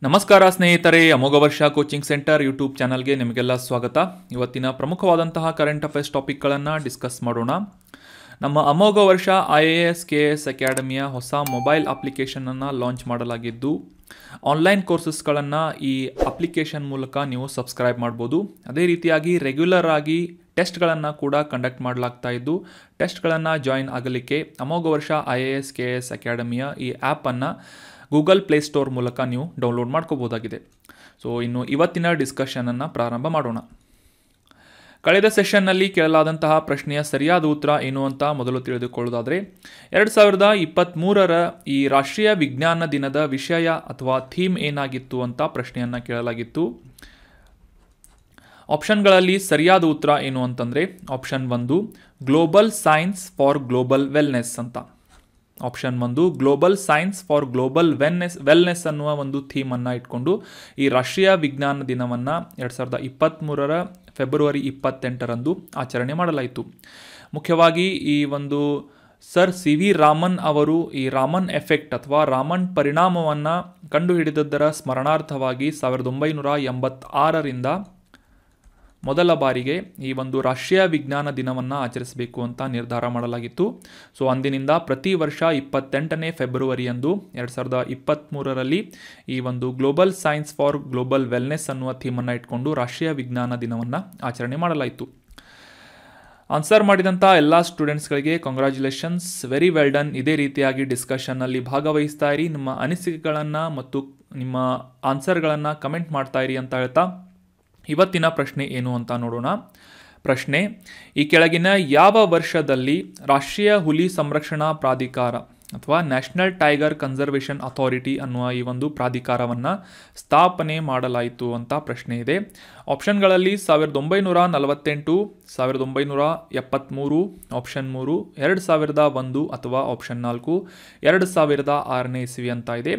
ನಮಸ್ಕಾರ ಸ್ನೇಹಿತರೆ, ಅಮೋಘ ವರ್ಷ ಕೋಚಿಂಗ್ ಸೆಂಟರ್ ಯೂಟ್ಯೂಬ್ ಚಾನಲ್ಗೆ ನಿಮಗೆಲ್ಲ ಸ್ವಾಗತ. ಇವತ್ತಿನ ಪ್ರಮುಖವಾದಂತಹ ಕರೆಂಟ್ ಅಫೇರ್ಸ್ ಟಾಪಿಕ್ಗಳನ್ನು ಡಿಸ್ಕಸ್ ಮಾಡೋಣ. ನಮ್ಮ ಅಮೋಘ ವರ್ಷ IAS KS ಅಕಾಡೆಮಿಯ ಹೊಸ ಮೊಬೈಲ್ ಅಪ್ಲಿಕೇಶನನ್ನು ಲಾಂಚ್ ಮಾಡಲಾಗಿದ್ದು, ಆನ್ಲೈನ್ ಕೋರ್ಸಸ್ಗಳನ್ನು ಈ ಅಪ್ಲಿಕೇಶನ್ ಮೂಲಕ ನೀವು ಸಬ್ಸ್ಕ್ರೈಬ್ ಮಾಡ್ಬೋದು. ಅದೇ ರೀತಿಯಾಗಿ ರೆಗ್ಯುಲರ್ ಆಗಿ ಟೆಸ್ಟ್ಗಳನ್ನು ಕೂಡ ಕಂಡಕ್ಟ್ ಮಾಡಲಾಗ್ತಾ ಇದ್ದು, ಟೆಸ್ಟ್ಗಳನ್ನು ಜಾಯಿನ್ ಆಗಲಿಕ್ಕೆ ಅಮೋಘ ವರ್ಷ IAS KS ಅಕಾಡೆಮಿಯ ಈ ಆ್ಯಪನ್ನು ಗೂಗಲ್ ಪ್ಲೇಸ್ಟೋರ್ ಮೂಲಕ ನೀವು ಡೌನ್ಲೋಡ್ ಮಾಡ್ಕೋಬೋದಾಗಿದೆ. ಸೊ ಇನ್ನು ಇವತ್ತಿನ ಡಿಸ್ಕಷನನ್ನು ಪ್ರಾರಂಭ ಮಾಡೋಣ. ಕಳೆದ ಸೆಷನ್ನಲ್ಲಿ ಕೇಳಲಾದಂತಹ ಪ್ರಶ್ನೆಯ ಸರಿಯಾದ ಉತ್ತರ ಏನು ಅಂತ ಮೊದಲು ತಿಳಿದುಕೊಳ್ಳೋದಾದರೆ, 2023ರ ಈ ರಾಷ್ಟ್ರೀಯ ವಿಜ್ಞಾನ ದಿನದ ವಿಷಯ ಅಥವಾ ಥೀಮ್ ಏನಾಗಿತ್ತು ಅಂತ ಪ್ರಶ್ನೆಯನ್ನು ಕೇಳಲಾಗಿತ್ತು. ಆಪ್ಷನ್ಗಳಲ್ಲಿ ಸರಿಯಾದ ಉತ್ತರ ಏನು ಅಂತಂದರೆ, option 1 global science for global wellness ಅಂತ. Option 1 global science for global wellness ಅನ್ನುವ ಒಂದು ಥೀಮನ್ನು ಇಟ್ಕೊಂಡು ಈ ರಾಷ್ಟ್ರೀಯ ವಿಜ್ಞಾನ ದಿನವನ್ನು 2023ರ ಫೆಬ್ರವರಿ 28ರಂದು ಆಚರಣೆ ಮಾಡಲಾಯಿತು. ಮುಖ್ಯವಾಗಿ ಈ ಒಂದು ಸರ್ CV ರಾಮನ್ ಅವರು ಈ ರಾಮನ್ ಎಫೆಕ್ಟ್ ಅಥವಾ ರಾಮನ್ ಪರಿಣಾಮವನ್ನು ಕಂಡುಹಿಡಿದದ್ದರ ಸ್ಮರಣಾರ್ಥವಾಗಿ 1986ರಿಂದ ಮೊದಲ ಬಾರಿಗೆ ಈ ಒಂದು ರಾಷ್ಟ್ರೀಯ ವಿಜ್ಞಾನ ದಿನವನ್ನು ಆಚರಿಸಬೇಕು ಅಂತ ನಿರ್ಧಾರ ಮಾಡಲಾಗಿತ್ತು. ಸೊ ಅಂದಿನಿಂದ ಪ್ರತಿ ವರ್ಷ 28ನೇ ಫೆಬ್ರವರಿಯಂದು 2023ರಲ್ಲಿ ಈ ಒಂದು global science for global wellness ಅನ್ನುವ ಥೀಮನ್ನು ಇಟ್ಕೊಂಡು ರಾಷ್ಟ್ರೀಯ ವಿಜ್ಞಾನ ದಿನವನ್ನು ಆಚರಣೆ ಮಾಡಲಾಯಿತು. ಆನ್ಸರ್ ಮಾಡಿದಂಥ ಎಲ್ಲ ಸ್ಟೂಡೆಂಟ್ಸ್ಗಳಿಗೆ ಕಂಗ್ರ್ಯಾಚುಲೇಷನ್ಸ್, ವೆರಿ ವೆಲ್ ಡನ್. ಇದೇ ರೀತಿಯಾಗಿ ಡಿಸ್ಕಷನ್ನಲ್ಲಿ ಭಾಗವಹಿಸ್ತಾ ಇರಿ, ನಿಮ್ಮ ಅನಿಸಿಕೆಗಳನ್ನು ಮತ್ತು ನಿಮ್ಮ ಆನ್ಸರ್ಗಳನ್ನು ಕಮೆಂಟ್ ಮಾಡ್ತಾ ಇರಿ ಅಂತ ಹೇಳ್ತಾ ಇವತ್ತಿನ ಪ್ರಶ್ನೆ ಏನು ಅಂತ ನೋಡೋಣ. ಪ್ರಶ್ನೆ: ಈ ಕೆಳಗಿನ ಯಾವ ವರ್ಷದಲ್ಲಿ ರಾಷ್ಟ್ರೀಯ ಹುಲಿ ಸಂರಕ್ಷಣಾ ಪ್ರಾಧಿಕಾರ ಅಥವಾ ನ್ಯಾಷನಲ್ ಟೈಗರ್ ಕನ್ಸರ್ವೇಷನ್ ಅಥಾರಿಟಿ ಅನ್ನುವ ಈ ಒಂದು ಪ್ರಾಧಿಕಾರವನ್ನು ಸ್ಥಾಪನೆ ಮಾಡಲಾಯಿತು ಅಂತ ಪ್ರಶ್ನೆ ಇದೆ. ಆಪ್ಷನ್ಗಳಲ್ಲಿ 1948, 1973, ಆಪ್ಷನ್ 3 2001 ಅಥವಾ ಆಪ್ಷನ್ 4 2006ನೇ ಇಸ್ವಿ ಅಂತ ಇದೆ.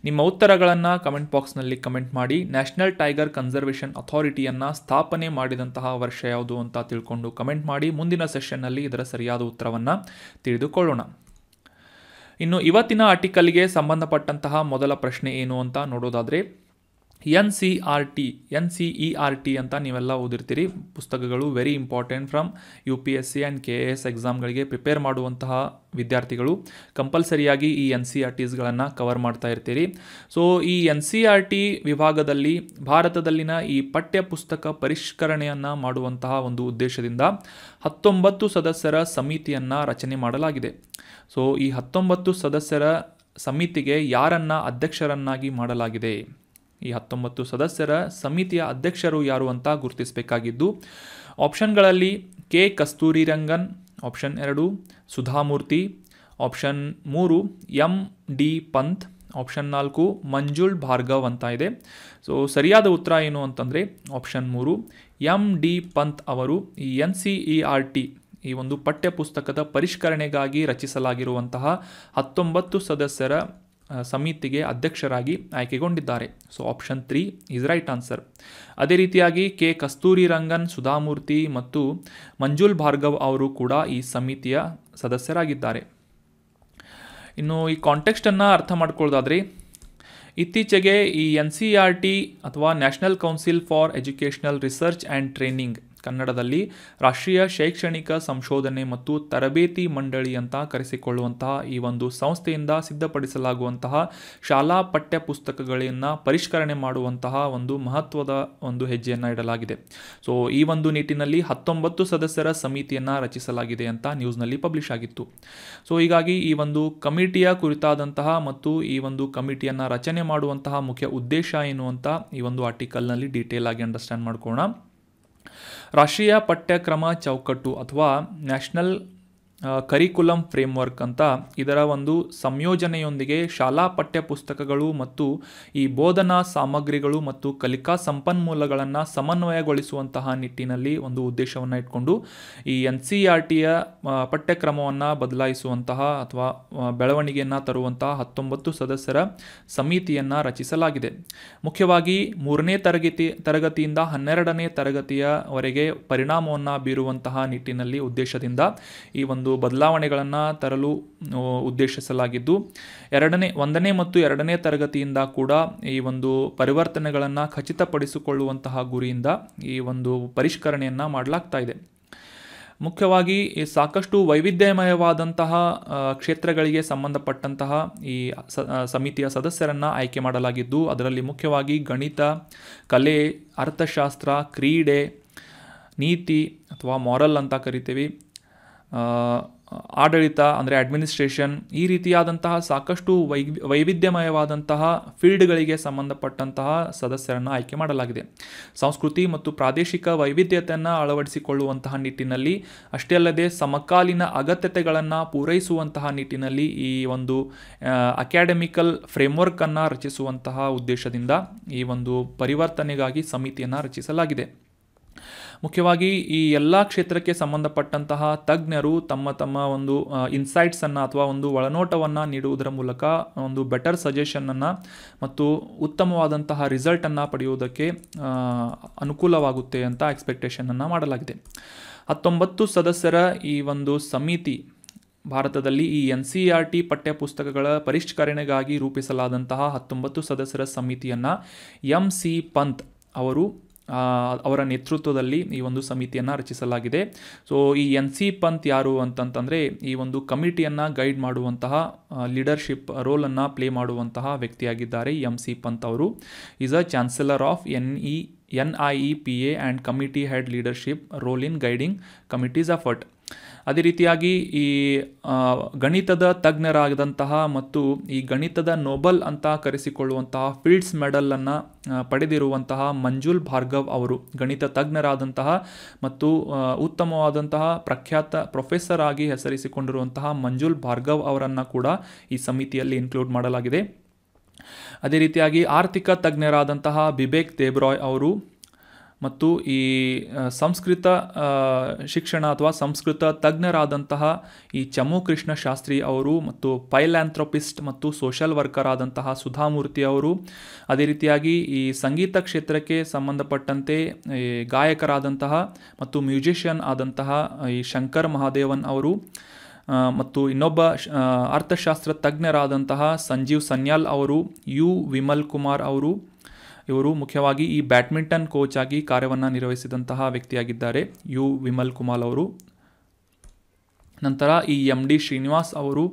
ನಿಮ್ಮ ಉತ್ತರಗಳನ್ನು ಕಮೆಂಟ್ ಬಾಕ್ಸ್ನಲ್ಲಿ ಕಮೆಂಟ್ ಮಾಡಿ. ನ್ಯಾಷನಲ್ ಟೈಗರ್ ಕನ್ಸರ್ವೇಷನ್ ಅಥಾರಿಟಿಯನ್ನು ಸ್ಥಾಪನೆ ಮಾಡಿದಂತಹ ವರ್ಷ ಯಾವುದು ಅಂತ ತಿಳ್ಕೊಂಡು ಕಮೆಂಟ್ ಮಾಡಿ. ಮುಂದಿನ ಸೆಷನ್ನಲ್ಲಿ ಇದರ ಸರಿಯಾದ ಉತ್ತರವನ್ನು ತಿಳಿದುಕೊಳ್ಳೋಣ. ಇನ್ನು ಇವತ್ತಿನ ಆರ್ಟಿಕಲ್ಗೆ ಸಂಬಂಧಪಟ್ಟಂತಹ ಮೊದಲ ಪ್ರಶ್ನೆ ಏನು ಅಂತ ನೋಡೋದಾದರೆ, NCERT ಅಂತ ನೀವೆಲ್ಲ ಓದಿರ್ತೀರಿ. ಪುಸ್ತಕಗಳು very important from UPSC and KAS ಎಕ್ಸಾಮ್ಗಳಿಗೆ ಪ್ರಿಪೇರ್ ಮಾಡುವಂತಹ ವಿದ್ಯಾರ್ಥಿಗಳು ಕಂಪಲ್ಸರಿಯಾಗಿ ಈ NCERTಸ್ಗಳನ್ನು ಕವರ್ ಮಾಡ್ತಾ ಇರ್ತೀರಿ. ಸೊ ಈ NCERT ವಿಭಾಗದಲ್ಲಿ ಭಾರತದಲ್ಲಿನ ಈ ಪಠ್ಯ ಪುಸ್ತಕ ಪರಿಷ್ಕರಣೆಯನ್ನು ಮಾಡುವಂತಹ ಒಂದು ಉದ್ದೇಶದಿಂದ 19 ಸದಸ್ಯರ ಸಮಿತಿಯನ್ನು ರಚನೆ ಮಾಡಲಾಗಿದೆ. ಸೊ ಈ 19 ಸದಸ್ಯರ ಸಮಿತಿಗೆ ಯಾರನ್ನು ಅಧ್ಯಕ್ಷರನ್ನಾಗಿ ಮಾಡಲಾಗಿದೆ? ಈ 19 ಸದಸ್ಯರ ಸಮಿತಿಯ ಅಧ್ಯಕ್ಷರು ಯಾರು ಅಂತ ಗುರುತಿಸಬೇಕಾಗಿದ್ದು, ಆಪ್ಷನ್ಗಳಲ್ಲಿ K. Kasturirangan, option 2 Sudha Murthy, option 3 M.D. Pant, option 4 Manjul Bhargava ಅಂತ ಇದೆ. ಸೊ ಸರಿಯಾದ ಉತ್ತರ ಏನು ಅಂತಂದರೆ ಆಪ್ಷನ್ 3 M.D. ಪಂತ್ ಅವರು ಈ NCERT ಈ ಒಂದು ಪಠ್ಯ ಪುಸ್ತಕದ ಪರಿಷ್ಕರಣೆಗಾಗಿ ರಚಿಸಲಾಗಿರುವಂತಹ 19 ಸದಸ್ಯರ ಸಮಿತಿಗೆ ಅಧ್ಯಕ್ಷರಾಗಿ ಆಯ್ಕೆಗೊಂಡಿದ್ದಾರೆ. So option 3 is right answer. ಅದೇ ರೀತಿಯಾಗಿ K. ಕಸ್ತೂರಿರಂಗನ್, ಸುಧಾಮೂರ್ತಿ ಮತ್ತು ಮಂಜುಳ್ ಭಾರ್ಗವ್ ಅವರು ಕೂಡ ಈ ಸಮಿತಿಯ ಸದಸ್ಯರಾಗಿದ್ದಾರೆ. ಇನ್ನು ಈ ಕಾಂಟೆಕ್ಸ್ಟನ್ನು ಅರ್ಥ ಮಾಡ್ಕೊಳ್ಳೋದಾದರೆ, ಇತ್ತೀಚೆಗೆ ಈ NCERT ಅಥವಾ national council for educational research and training, ಕನ್ನಡದಲ್ಲಿ ರಾಷ್ಟ್ರೀಯ ಶೈಕ್ಷಣಿಕ ಸಂಶೋಧನೆ ಮತ್ತು ತರಬೇತಿ ಮಂಡಳಿ ಅಂತ ಕರೆಸಿಕೊಳ್ಳುವಂತಹ ಈ ಒಂದು ಸಂಸ್ಥೆಯಿಂದ ಸಿದ್ಧಪಡಿಸಲಾಗುವಂತಹ ಶಾಲಾ ಪಠ್ಯ ಪುಸ್ತಕಗಳನ್ನು ಪರಿಷ್ಕರಣೆ ಮಾಡುವಂತಹ ಒಂದು ಮಹತ್ವದ ಒಂದು ಹೆಜ್ಜೆಯನ್ನು ಇಡಲಾಗಿದೆ. ಸೊ ಈ ಒಂದು ನಿಟ್ಟಿನಲ್ಲಿ 19 ಸದಸ್ಯರ ಸಮಿತಿಯನ್ನು ರಚಿಸಲಾಗಿದೆ ಅಂತ ನ್ಯೂಸ್ನಲ್ಲಿ ಪಬ್ಲಿಷ್ ಆಗಿತ್ತು. ಸೊ ಹೀಗಾಗಿ ಈ ಒಂದು ಕಮಿಟಿಯ ಕುರಿತಾದಂತಹ ಮತ್ತು ಈ ಒಂದು ಕಮಿಟಿಯನ್ನು ರಚನೆ ಮಾಡುವಂತಹ ಮುಖ್ಯ ಉದ್ದೇಶ ಏನು ಅಂತ ಈ ಒಂದು ಆರ್ಟಿಕಲ್ನಲ್ಲಿ ಡೀಟೇಲ್ ಆಗಿ ಅಂಡರ್ಸ್ಟ್ಯಾಂಡ್ ಮಾಡ್ಕೊಳ್ಳೋಣ. ರಾಷ್ಟ್ರೀಯ ಪಠ್ಯಕ್ರಮ ಚೌಕಟ್ಟು ಅಥವಾ ನ್ಯಾಷನಲ್ ಕರಿಕುಲಮ್ ಫ್ರೇಮ್ವರ್ಕ್ ಅಂತ, ಇದರ ಒಂದು ಸಂಯೋಜನೆಯೊಂದಿಗೆ ಶಾಲಾ ಪಠ್ಯ ಪುಸ್ತಕಗಳು ಮತ್ತು ಈ ಬೋಧನಾ ಸಾಮಗ್ರಿಗಳು ಮತ್ತು ಕಲಿಕಾ ಸಂಪನ್ಮೂಲಗಳನ್ನು ಸಮನ್ವಯಗೊಳಿಸುವಂತಹ ನಿಟ್ಟಿನಲ್ಲಿ ಒಂದು ಉದ್ದೇಶವನ್ನು ಇಟ್ಕೊಂಡು ಈ NCERTಯ ಪಠ್ಯಕ್ರಮವನ್ನು ಬದಲಾಯಿಸುವಂತಹ ಅಥವಾ ಬೆಳವಣಿಗೆಯನ್ನು ತರುವಂತಹ 19 ಸದಸ್ಯರ ಸಮಿತಿಯನ್ನು ರಚಿಸಲಾಗಿದೆ. ಮುಖ್ಯವಾಗಿ 3ನೇ ತರಗತಿಯಿಂದ 12ನೇ ತರಗತಿಯವರೆಗೆ ಪರಿಣಾಮವನ್ನು ಬೀರುವಂತಹ ನಿಟ್ಟಿನಲ್ಲಿ ಉದ್ದೇಶದಿಂದ ಈ ಒಂದು ಬದಲಾವಣೆಗಳನ್ನು ತರಲು ಉದ್ದೇಶಿಸಲಾಗಿದ್ದು, 1ನೇ ಮತ್ತು 2ನೇ ತರಗತಿಯಿಂದ ಕೂಡ ಈ ಒಂದು ಪರಿವರ್ತನೆಗಳನ್ನು ಖಚಿತಪಡಿಸಿಕೊಳ್ಳುವಂತಹ ಗುರಿಯಿಂದ ಈ ಒಂದು ಪರಿಷ್ಕರಣೆಯನ್ನು ಮಾಡಲಾಗ್ತಾ ಇದೆ. ಮುಖ್ಯವಾಗಿ ಸಾಕಷ್ಟು ವೈವಿಧ್ಯಮಯವಾದಂತಹ ಕ್ಷೇತ್ರಗಳಿಗೆ ಸಂಬಂಧಪಟ್ಟಂತಹ ಈ ಸಮಿತಿಯ ಸದಸ್ಯರನ್ನು ಆಯ್ಕೆ ಮಾಡಲಾಗಿದ್ದು, ಅದರಲ್ಲಿ ಮುಖ್ಯವಾಗಿ ಗಣಿತ, ಕಲೆ, ಅರ್ಥಶಾಸ್ತ್ರ, ಕ್ರೀಡೆ, ನೀತಿ ಅಥವಾ ಮಾರಲ್ ಅಂತ ಕರಿತೀವಿ, ಆಡಳಿತ ಅಂದರೆ ಅಡ್ಮಿನಿಸ್ಟ್ರೇಷನ್, ಈ ರೀತಿಯಾದಂತಹ ಸಾಕಷ್ಟು ವೈವಿಧ್ಯಮಯವಾದಂತಹ ಫೀಲ್ಡ್ಗಳಿಗೆ ಸಂಬಂಧಪಟ್ಟಂತಹ ಸದಸ್ಯರನ್ನು ಆಯ್ಕೆ ಮಾಡಲಾಗಿದೆ. ಸಂಸ್ಕೃತಿ ಮತ್ತು ಪ್ರಾದೇಶಿಕ ವೈವಿಧ್ಯತೆಯನ್ನು ಅಳವಡಿಸಿಕೊಳ್ಳುವಂತಹ ನಿಟ್ಟಿನಲ್ಲಿ ಅಷ್ಟೇ ಅಲ್ಲದೆ ಸಮಕಾಲೀನ ಅಗತ್ಯತೆಗಳನ್ನು ಪೂರೈಸುವಂತಹ ನಿಟ್ಟಿನಲ್ಲಿ ಈ ಒಂದು ಅಕಾಡೆಮಿಕಲ್ ಫ್ರೇಮ್ವರ್ಕನ್ನು ರಚಿಸುವಂತಹ ಉದ್ದೇಶದಿಂದ ಈ ಒಂದು ಪರಿವರ್ತನೆಗಾಗಿ ಸಮಿತಿಯನ್ನು ರಚಿಸಲಾಗಿದೆ. ಮುಖ್ಯವಾಗಿ ಈ ಎಲ್ಲ ಕ್ಷೇತ್ರಕ್ಕೆ ಸಂಬಂಧಪಟ್ಟಂತಹ ತಜ್ಞರು ತಮ್ಮ ಒಂದು ಇನ್ಸೈಟ್ಸನ್ನು ಅಥವಾ ಒಂದು ಒಳನೋಟವನ್ನು ನೀಡುವುದರ ಮೂಲಕ ಒಂದು ಬೆಟರ್ ಸಜೆಷನನ್ನು ಮತ್ತು ಉತ್ತಮವಾದಂತಹ ರಿಸಲ್ಟನ್ನು ಪಡೆಯುವುದಕ್ಕೆ ಅನುಕೂಲವಾಗುತ್ತೆ ಅಂತ ಎಕ್ಸ್ಪೆಕ್ಟೇಷನನ್ನು ಮಾಡಲಾಗಿದೆ. 19 ಸದಸ್ಯರ ಈ ಒಂದು ಸಮಿತಿ ಭಾರತದಲ್ಲಿ ಈ NCERT ಪಠ್ಯಪುಸ್ತಕಗಳ ಪರಿಷ್ಕರಣೆಗಾಗಿ ರೂಪಿಸಲಾದಂತಹ 19 ಸದಸ್ಯರ ಸಮಿತಿಯನ್ನು MC ಪಂತ್ ಅವರ ನೇತೃತ್ವದಲ್ಲಿ ಈ ಒಂದು ಸಮಿತಿಯನ್ನು ರಚಿಸಲಾಗಿದೆ. ಸೊ ಈ NC ಪಂತ್ ಯಾರು ಅಂತಂತಂದರೆ ಈ ಒಂದು ಕಮಿಟಿಯನ್ನು ಗೈಡ್ ಮಾಡುವಂತಹ ಲೀಡರ್ಶಿಪ್ ರೋಲನ್ನು ಪ್ಲೇ ಮಾಡುವಂತಹ ವ್ಯಕ್ತಿಯಾಗಿದ್ದಾರೆ. MC ಪಂತ್ ಅವರು is a chancellor of NIEPA and committee head leadership role in guiding committees effort. ಅದೇ ರೀತಿಯಾಗಿ ಈ ಗಣಿತದ ತಜ್ಞರಾದಂತಹ ಮತ್ತು ಈ ಗಣಿತದ ನೋಬಲ್ ಅಂತ ಕರೆಸಿಕೊಳ್ಳುವಂತಹ ಫೀಲ್ಡ್ಸ್ ಮೆಡಲನ್ನು ಪಡೆದಿರುವಂತಹ ಮಂಜುಲ್ ಭಾರ್ಗವ್ ಅವರು ಗಣಿತ ತಜ್ಞರಾದಂತಹ ಮತ್ತು ಉತ್ತಮವಾದಂತಹ ಪ್ರಖ್ಯಾತ ಪ್ರೊಫೆಸರ್ ಆಗಿ ಹೆಸರಿಸಿಕೊಂಡಿರುವಂತಹ ಮಂಜುಲ್ ಭಾರ್ಗವ್ ಅವರನ್ನು ಕೂಡ ಈ ಸಮಿತಿಯಲ್ಲಿ ಇನ್ಕ್ಲೂಡ್ ಮಾಡಲಾಗಿದೆ. ಅದೇ ರೀತಿಯಾಗಿ ಆರ್ಥಿಕ ತಜ್ಞರಾದಂತಹ ಬಿಬೇಕ್ ದೇಬ್ರಾಯ್ ಅವರು ಮತ್ತು ಈ ಸಂಸ್ಕೃತ ಶಿಕ್ಷಣ ಅಥವಾ ಸಂಸ್ಕೃತ ತಜ್ಞರಾದಂತಹ ಈ ಚಮು ಕೃಷ್ಣ ಶಾಸ್ತ್ರಿ ಅವರು ಮತ್ತು ಪೈಲ್ಯಾಂಥ್ರೋಪಿಸ್ಟ್ ಮತ್ತು ಸೋಷಲ್ ವರ್ಕರ್ ಆದಂತಹ ಸುಧಾಮೂರ್ತಿ ಅವರು, ಅದೇ ರೀತಿಯಾಗಿ ಈ ಸಂಗೀತ ಕ್ಷೇತ್ರಕ್ಕೆ ಸಂಬಂಧಪಟ್ಟಂತೆ ಈ ಗಾಯಕರಾದಂತಹ ಮತ್ತು ಮ್ಯೂಸಿಷಿಯನ್ ಆದಂತಹ ಈ ಶಂಕರ್ ಮಹಾದೇವನ್ ಅವರು ಮತ್ತು ಇನ್ನೊಬ್ಬ ಅರ್ಥಶಾಸ್ತ್ರ ತಜ್ಞರಾದಂತಹ ಸಂಜೀವ್ ಸನ್ಯಾಲ್ ಅವರು, ವಿಮಲ್ ಕುಮಾರ್ ಅವರು, ಇವರು ಮುಖ್ಯವಾಗಿ ಈ ಬ್ಯಾಡ್ಮಿಂಟನ್ ಕೋಚ್ ಆಗಿ ಕಾರ್ಯವನ್ನು ನಿರ್ವಹಿಸಿದಂತಹ ವ್ಯಕ್ತಿಯಾಗಿದ್ದಾರೆ ವಿಮಲ್ ಕುಮಾರ್ ಅವರು. ನಂತರ ಈ MD ಶ್ರೀನಿವಾಸ್ ಅವರು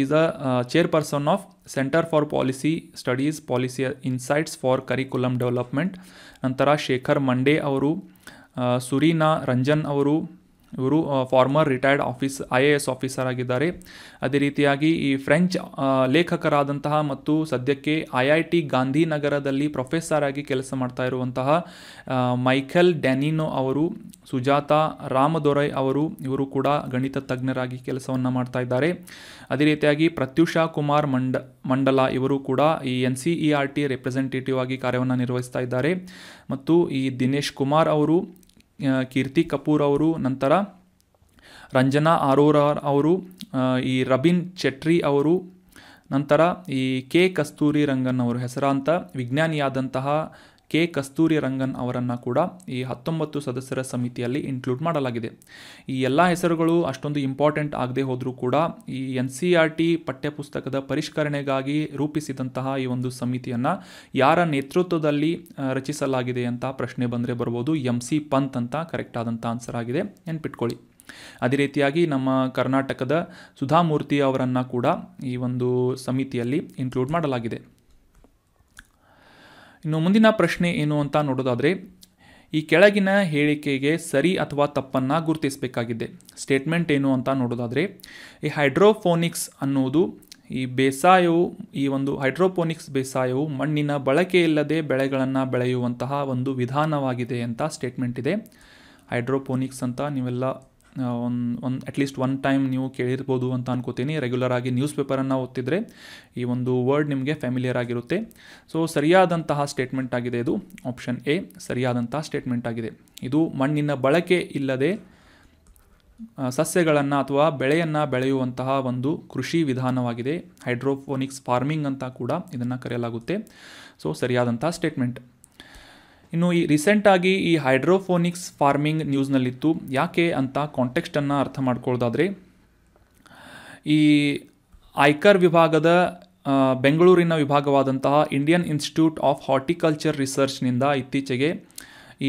is a chairperson of centre for policy studies policy insights for curriculum development. ನಂತರ ಶೇಖರ್ ಮಂಡೆ ಅವರು, ಸುರೀನಾ ರಂಜನ್ ಅವರು, ಇವರು ಫಾರ್ಮರ್ ರಿಟೈರ್ಡ್ IAS ಆಫೀಸರ್ ಆಗಿದ್ದಾರೆ. ಅದೇ ರೀತಿಯಾಗಿ ಈ ಫ್ರೆಂಚ್ ಲೇಖಕರಾದಂತಹ ಮತ್ತು ಸದ್ಯಕ್ಕೆ IIT ಗಾಂಧಿನಗರದಲ್ಲಿ ಪ್ರೊಫೆಸರ್ ಆಗಿ ಕೆಲಸ ಮಾಡ್ತಾ ಇರುವಂತಹ ಮೈಕೆಲ್ ಡ್ಯಾನಿನೋ ಅವರು, ಸುಜಾತಾ ರಾಮದೊರೈ ಅವರು, ಇವರು ಕೂಡ ಗಣಿತ ತಜ್ಞರಾಗಿ ಕೆಲಸವನ್ನು ಮಾಡ್ತಾ ಇದ್ದಾರೆ. ಅದೇ ರೀತಿಯಾಗಿ ಪ್ರತ್ಯುಷಾ ಕುಮಾರ್ ಮಂಡಲ ಇವರು ಕೂಡ ಈ NCERT ರೆಪ್ರೆಸೆಂಟೇಟಿವ್ ಆಗಿ ಕಾರ್ಯವನ್ನು ನಿರ್ವಹಿಸ್ತಾ ಇದ್ದಾರೆ. ಮತ್ತು ಈ ದಿನೇಶ್ ಕುಮಾರ್ ಅವರು, ಕೀರ್ತಿ ಕಪೂರ್ ಅವರು, ನಂತರ ರಂಜನಾ ಅರೋರಾ ಅವರು, ಈ ರಬಿನ್ ಚೆಟ್ರಿ ಅವರು, ನಂತರ ಈ ಕಸ್ತೂರಿ ರಂಗನ್ ಅವರು, ಹೆಸರಾಂತ ವಿಜ್ಞಾನಿಯಾದಂತಹ ಕಸ್ತೂರಿ ರಂಗನ್ ಅವರನ್ನು ಕೂಡ ಈ 19 ಸದಸ್ಯರ ಸಮಿತಿಯಲ್ಲಿ ಇನ್ಕ್ಲೂಡ್ ಮಾಡಲಾಗಿದೆ. ಈ ಎಲ್ಲ ಹೆಸರುಗಳು ಅಷ್ಟೊಂದು ಇಂಪಾರ್ಟೆಂಟ್ ಆಗದೆ ಹೋದರೂ ಕೂಡ ಈ NCERT ಪಠ್ಯಪುಸ್ತಕದ ಪರಿಷ್ಕರಣೆಗಾಗಿ ರೂಪಿಸಿದಂತಹ ಈ ಒಂದು ಸಮಿತಿಯನ್ನು ಯಾರ ನೇತೃತ್ವದಲ್ಲಿ ರಚಿಸಲಾಗಿದೆ ಅಂತ ಪ್ರಶ್ನೆ ಬಂದರೆ ಬರ್ಬೋದು. MC ಪಂತ್ ಅಂತ ಕರೆಕ್ಟ್ ಆದಂಥ ಆನ್ಸರ್ ಆಗಿದೆ, ನೆನ್ಪಿಟ್ಕೊಳ್ಳಿ. ಅದೇ ರೀತಿಯಾಗಿ ನಮ್ಮ ಕರ್ನಾಟಕದ ಸುಧಾಮೂರ್ತಿ ಅವರನ್ನು ಕೂಡ ಈ ಒಂದು ಸಮಿತಿಯಲ್ಲಿ ಇನ್ಕ್ಲೂಡ್ ಮಾಡಲಾಗಿದೆ. ಇನ್ನು ಮುಂದಿನ ಪ್ರಶ್ನೆ ಏನು ಅಂತ ನೋಡೋದಾದರೆ, ಈ ಕೆಳಗಿನ ಹೇಳಿಕೆಗೆ ಸರಿ ಅಥವಾ ತಪ್ಪನ್ನು ಗುರುತಿಸಬೇಕಾಗಿದೆ. ಸ್ಟೇಟ್ಮೆಂಟ್ ಏನು ಅಂತ ನೋಡೋದಾದರೆ, ಈ ಹೈಡ್ರೋಫೋನಿಕ್ಸ್ ಅನ್ನುವುದು ಈ ಒಂದು ಹೈಡ್ರೋಪೋನಿಕ್ಸ್ ಬೇಸಾಯವು ಮಣ್ಣಿನ ಬಳಕೆ ಇಲ್ಲದೆ ಬೆಳೆಗಳನ್ನು ಬೆಳೆಯುವಂತಹ ಒಂದು ವಿಧಾನವಾಗಿದೆ ಅಂತ ಸ್ಟೇಟ್ಮೆಂಟ್ ಇದೆ. ಹೈಡ್ರೋಪೋನಿಕ್ಸ್ ಅಂತ ನೀವೆಲ್ಲ ಅಟ್ಲೀಸ್ಟ್ ಒನ್ ಟೈಮ್ ನೀವು ಕೇಳಿರ್ಬೋದು ಅಂತ ಅನ್ಕೋತೀನಿ. ರೆಗ್ಯುಲರ್ ಆಗಿ ನ್ಯೂಸ್ ಪೇಪರನ್ನು ಓದ್ತಿದ್ರೆ ಈ ಒಂದು ವರ್ಡ್ ನಿಮಗೆ ಫ್ಯಾಮಿಲಿಯರ್ ಆಗಿರುತ್ತೆ. ಸೊ ಸರಿಯಾದಂತಹ ಸ್ಟೇಟ್ಮೆಂಟ್ ಆಗಿದೆ ಇದು. ಆಪ್ಷನ್ ಎ ಸರಿಯಾದಂತಹ ಸ್ಟೇಟ್ಮೆಂಟ್ ಆಗಿದೆ. ಇದು ಮಣ್ಣಿನ ಬಳಕೆ ಇಲ್ಲದೆ ಸಸ್ಯಗಳನ್ನು ಅಥವಾ ಬೆಳೆಯನ್ನು ಬೆಳೆಯುವಂತಹ ಒಂದು ಕೃಷಿ ವಿಧಾನವಾಗಿದೆ. ಹೈಡ್ರೋಫೋನಿಕ್ಸ್ ಫಾರ್ಮಿಂಗ್ ಅಂತ ಕೂಡ ಇದನ್ನು ಕರೆಯಲಾಗುತ್ತೆ. ಸೊ ಸರಿಯಾದಂತಹ ಸ್ಟೇಟ್ಮೆಂಟ್. ಇನ್ನು ಈ ರೀಸೆಂಟಾಗಿ ಈ ಹೈಡ್ರೋಫೋನಿಕ್ಸ್ ಫಾರ್ಮಿಂಗ್ ನ್ಯೂಸ್ನಲ್ಲಿತ್ತು. ಯಾಕೆ ಅಂತ ಕಾಂಟೆಕ್ಸ್ಟನ್ನು ಅರ್ಥ ಮಾಡ್ಕೊಳ್ಳೋದಾದರೆ, ಈ ಐಕರ್ ವಿಭಾಗದ ಬೆಂಗಳೂರಿನ ವಿಭಾಗವಾದಂತಹ ಇಂಡಿಯನ್ ಇನ್ಸ್ಟಿಟ್ಯೂಟ್ ಆಫ್ ಹಾರ್ಟಿಕಲ್ಚರ್ ರಿಸರ್ಚ್ನಿಂದ ಇತ್ತೀಚೆಗೆ